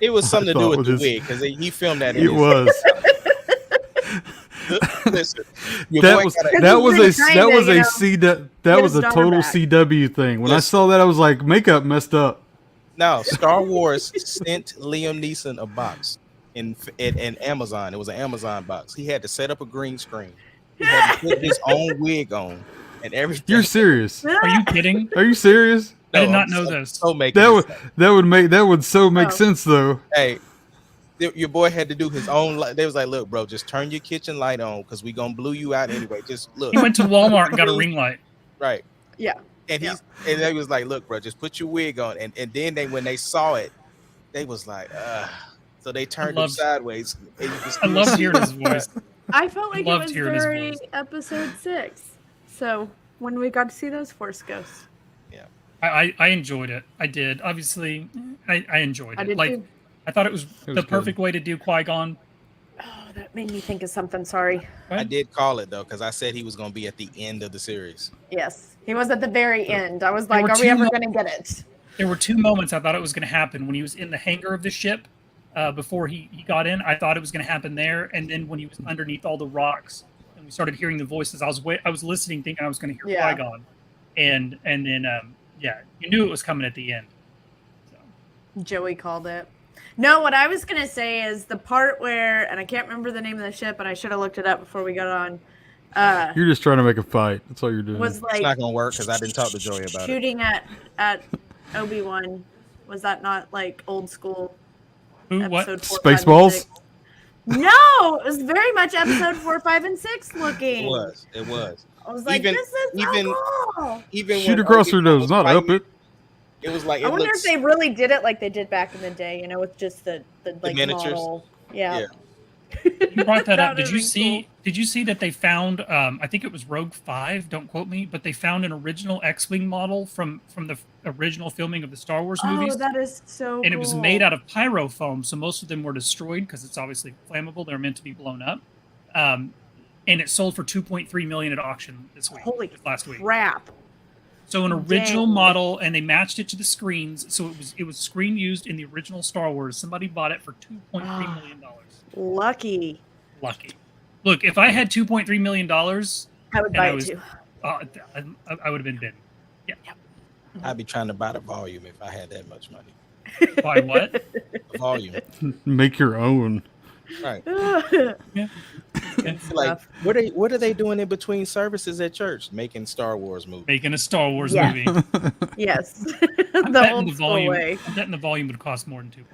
A: It was something to do
B: thought
A: with
B: with
A: the
B: his-
A: wig because he filmed that. In
B: It
A: his,
B: was.
A: Listen, your
B: That
A: boy
B: was
A: got a-
B: that was
D: He's
B: a
D: trying
B: that
D: to,
B: was
D: you
B: a
D: know,
B: C that
D: get
B: was
D: his
B: a
D: daughter
B: total
D: back.
B: CW thing. When I
A: Yes.
B: saw that, I was like, makeup messed up.
A: No, Star Wars sent Liam Neeson a box in Amazon. It was an Amazon box. He had to set up a green screen. He had to put his own wig on and everything.
B: You're serious?
C: Are you kidding?
B: Are you serious?
C: I did
A: No,
C: not
A: I'm
C: know
A: so-
C: this.
A: So making
B: That
A: this
B: would
A: up.
B: that would so make
D: Oh.
B: sense though.
A: Hey, your boy had to do his own. They was like, "Look, bro, just turn your kitchen light on because we gonna blue you out anyway. Just look."
C: He went to Walmart and got a ring light.
A: Right.
D: Yeah.
A: And and they was like, "Look, bro, just put your wig on." And then when they saw it, they was like, so they turned him
C: loved-
A: sideways. And you could
C: I
A: still
C: loved
A: see
C: hearing his
A: him.
C: voice.
D: I felt like it
C: Loved
D: was
C: hearing his
D: very
C: voice.
D: episode 6. So when we got to see those Force ghosts.
C: I enjoyed it. I did. Obviously, I enjoyed it.
D: I did
C: like
D: too.
C: I thought it was the
B: good.
C: perfect way to do Qui-Gon.
D: Oh, that made me think of something. Sorry.
A: I did call it though because I said he was gonna be at the end of the series.
D: Yes. He was at the very end. I was
C: There
D: like,
C: were
D: are we
C: two
D: ever
C: mo-
D: going to get it?
C: There were 2 moments I thought it was going to happen when he was in the hangar of the ship before he got in. I thought it was going to happen there, and then when he was underneath all the rocks and we started hearing the voices, I was listening, thinking I was going to hear
D: Yeah.
C: Qui-Gon, and then you knew it was coming at the end. So.
D: Joey called it. No, what I was going to say is the part where, and I can't remember the name of the ship, and I should have looked it up before we got on,
B: You're just trying to make a fight. That's all you're doing.
D: was
A: It's
D: like
A: not gonna work because I didn't talk to Joey about it.
D: shooting at Obi-Wan. Was that not like old school
C: Who?
D: episode
C: What?
D: 4, 5, and
B: Spaceballs?
D: 6? No, it was very much episode 4, 5, and 6 looking.
A: It was. It was.
D: I was like,
A: Even-
D: this is
A: even-
D: so cool.
A: Even
B: Shoot
A: when
B: across her
A: Obi-Wan
B: nose,
A: was
B: not up
A: fighting,
B: it.
A: It was like
D: I
A: it
D: wonder
A: looks.
D: if they really did it like they did back in the day, with just the like
A: miniatures?
D: model. Yeah.
A: Yeah.
C: You brought that up.
D: That
C: Did you
D: would've been
C: see?
D: cool.
C: Did you see that they found? I think it was Rogue 5. Don't quote me, but they found an original X-wing model from the original filming of the Star Wars
D: Oh,
C: movies,
D: that is so
C: and it was made
D: cool.
C: out of pyrofoam. So most of them were destroyed because it's obviously flammable. They're meant to be blown up, and it sold for 2.3 million at auction this week.
D: Holy
C: last week.
D: crap.
C: So an original
D: Dang.
C: model, and they matched it to the screens. So it was screen used in the original Star Wars. Somebody bought it for $2.3 million.
D: Lucky.
C: Lucky. Look, if I had $2.3 million,
D: I would
C: And
D: buy
C: I
D: it
C: was-
D: too.
C: I would have been bitten.
A: I'd be trying to buy the volume if I had that much money.
C: Buy what?
A: The volume,
B: Make your own.
A: right?
C: Yeah.
A: Like, what are they doing in between services at church? Making Star Wars movies.
C: Making a Star Wars
D: Yeah.
C: movie.
D: Yes.
C: I'm
D: the
C: betting
D: old
C: the
D: school
C: volume.
D: way.
C: I'm betting the volume would cost more than 2.3.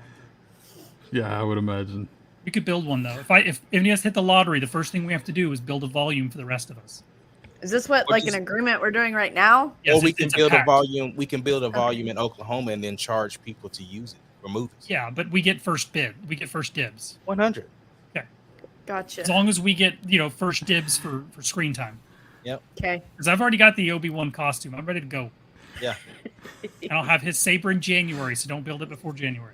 B: Yeah, I would imagine.
C: We could build one though. If any of us hit the lottery, the first thing we have to do is build a volume for the rest of us.
D: Is this what
A: Or
D: like
A: just-
D: an agreement we're doing right now?
C: Yes,
A: Or we
C: it's-
A: can
C: it's
A: build a
C: pact.
A: volume. We can build a volume in Oklahoma and then charge people to use it for movies.
C: Yeah, but we get first bid. We get first dibs.
A: 100.
D: Gotcha.
C: As long as we get first dibs for screen time.
D: Okay.
C: Because I've already got the Obi-Wan costume. I'm ready to go.
A: Yeah.
C: And I'll have his saber in January, so don't build it before January.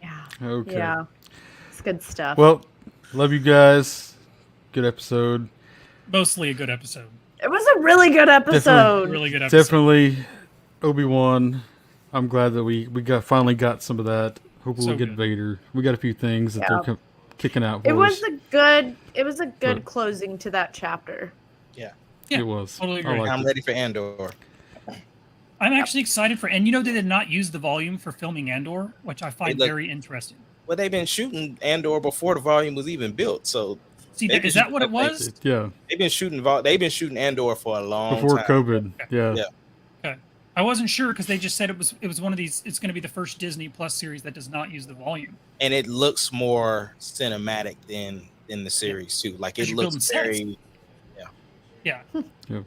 D: Yeah.
B: Okay.
D: Yeah. It's good stuff.
B: Well, love you guys. Good episode.
C: Mostly a good episode.
D: It was a really good episode.
C: Really good episode.
B: Definitely Obi-Wan. I'm glad that we finally got some of that. Hopefully
C: So
B: we'll get
C: good.
B: Vader. We got a few things that
D: Yeah.
B: they're kicking out for
D: It was
B: us.
D: a good
B: But-
D: closing to that chapter.
C: Yeah,
B: It was.
C: totally
B: I
C: agree.
B: liked
A: I'm
B: it.
A: ready for Andor.
C: I'm actually excited for, and they did not use the volume for filming Andor, which I find
A: look-
C: very interesting.
A: Well, they've been shooting Andor before the volume was even built. So
C: See,
A: Maybe
C: is that what it
A: like
C: was?
B: Yeah.
A: they've been shooting Andor for a long
B: Before
A: time.
B: COVID. Yeah.
A: Yeah.
C: I wasn't sure because they just said it was one of these. It's going to be the first Disney Plus series that does not use the volume.
A: And it looks more cinematic than the series too. Like
C: 'Cause
A: it
C: you're
A: looks
C: building sets.
A: very.
C: Yeah.
B: Yeah.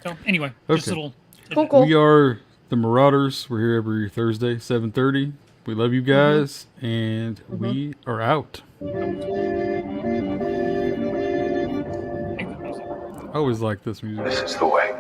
C: So anyway, just a
B: Okay.
C: little.
D: Cool, cool.
B: We are the Marauders. We're here every Thursday, 7:30. We love you guys, and we are out. I always like this music.
E: This is the way.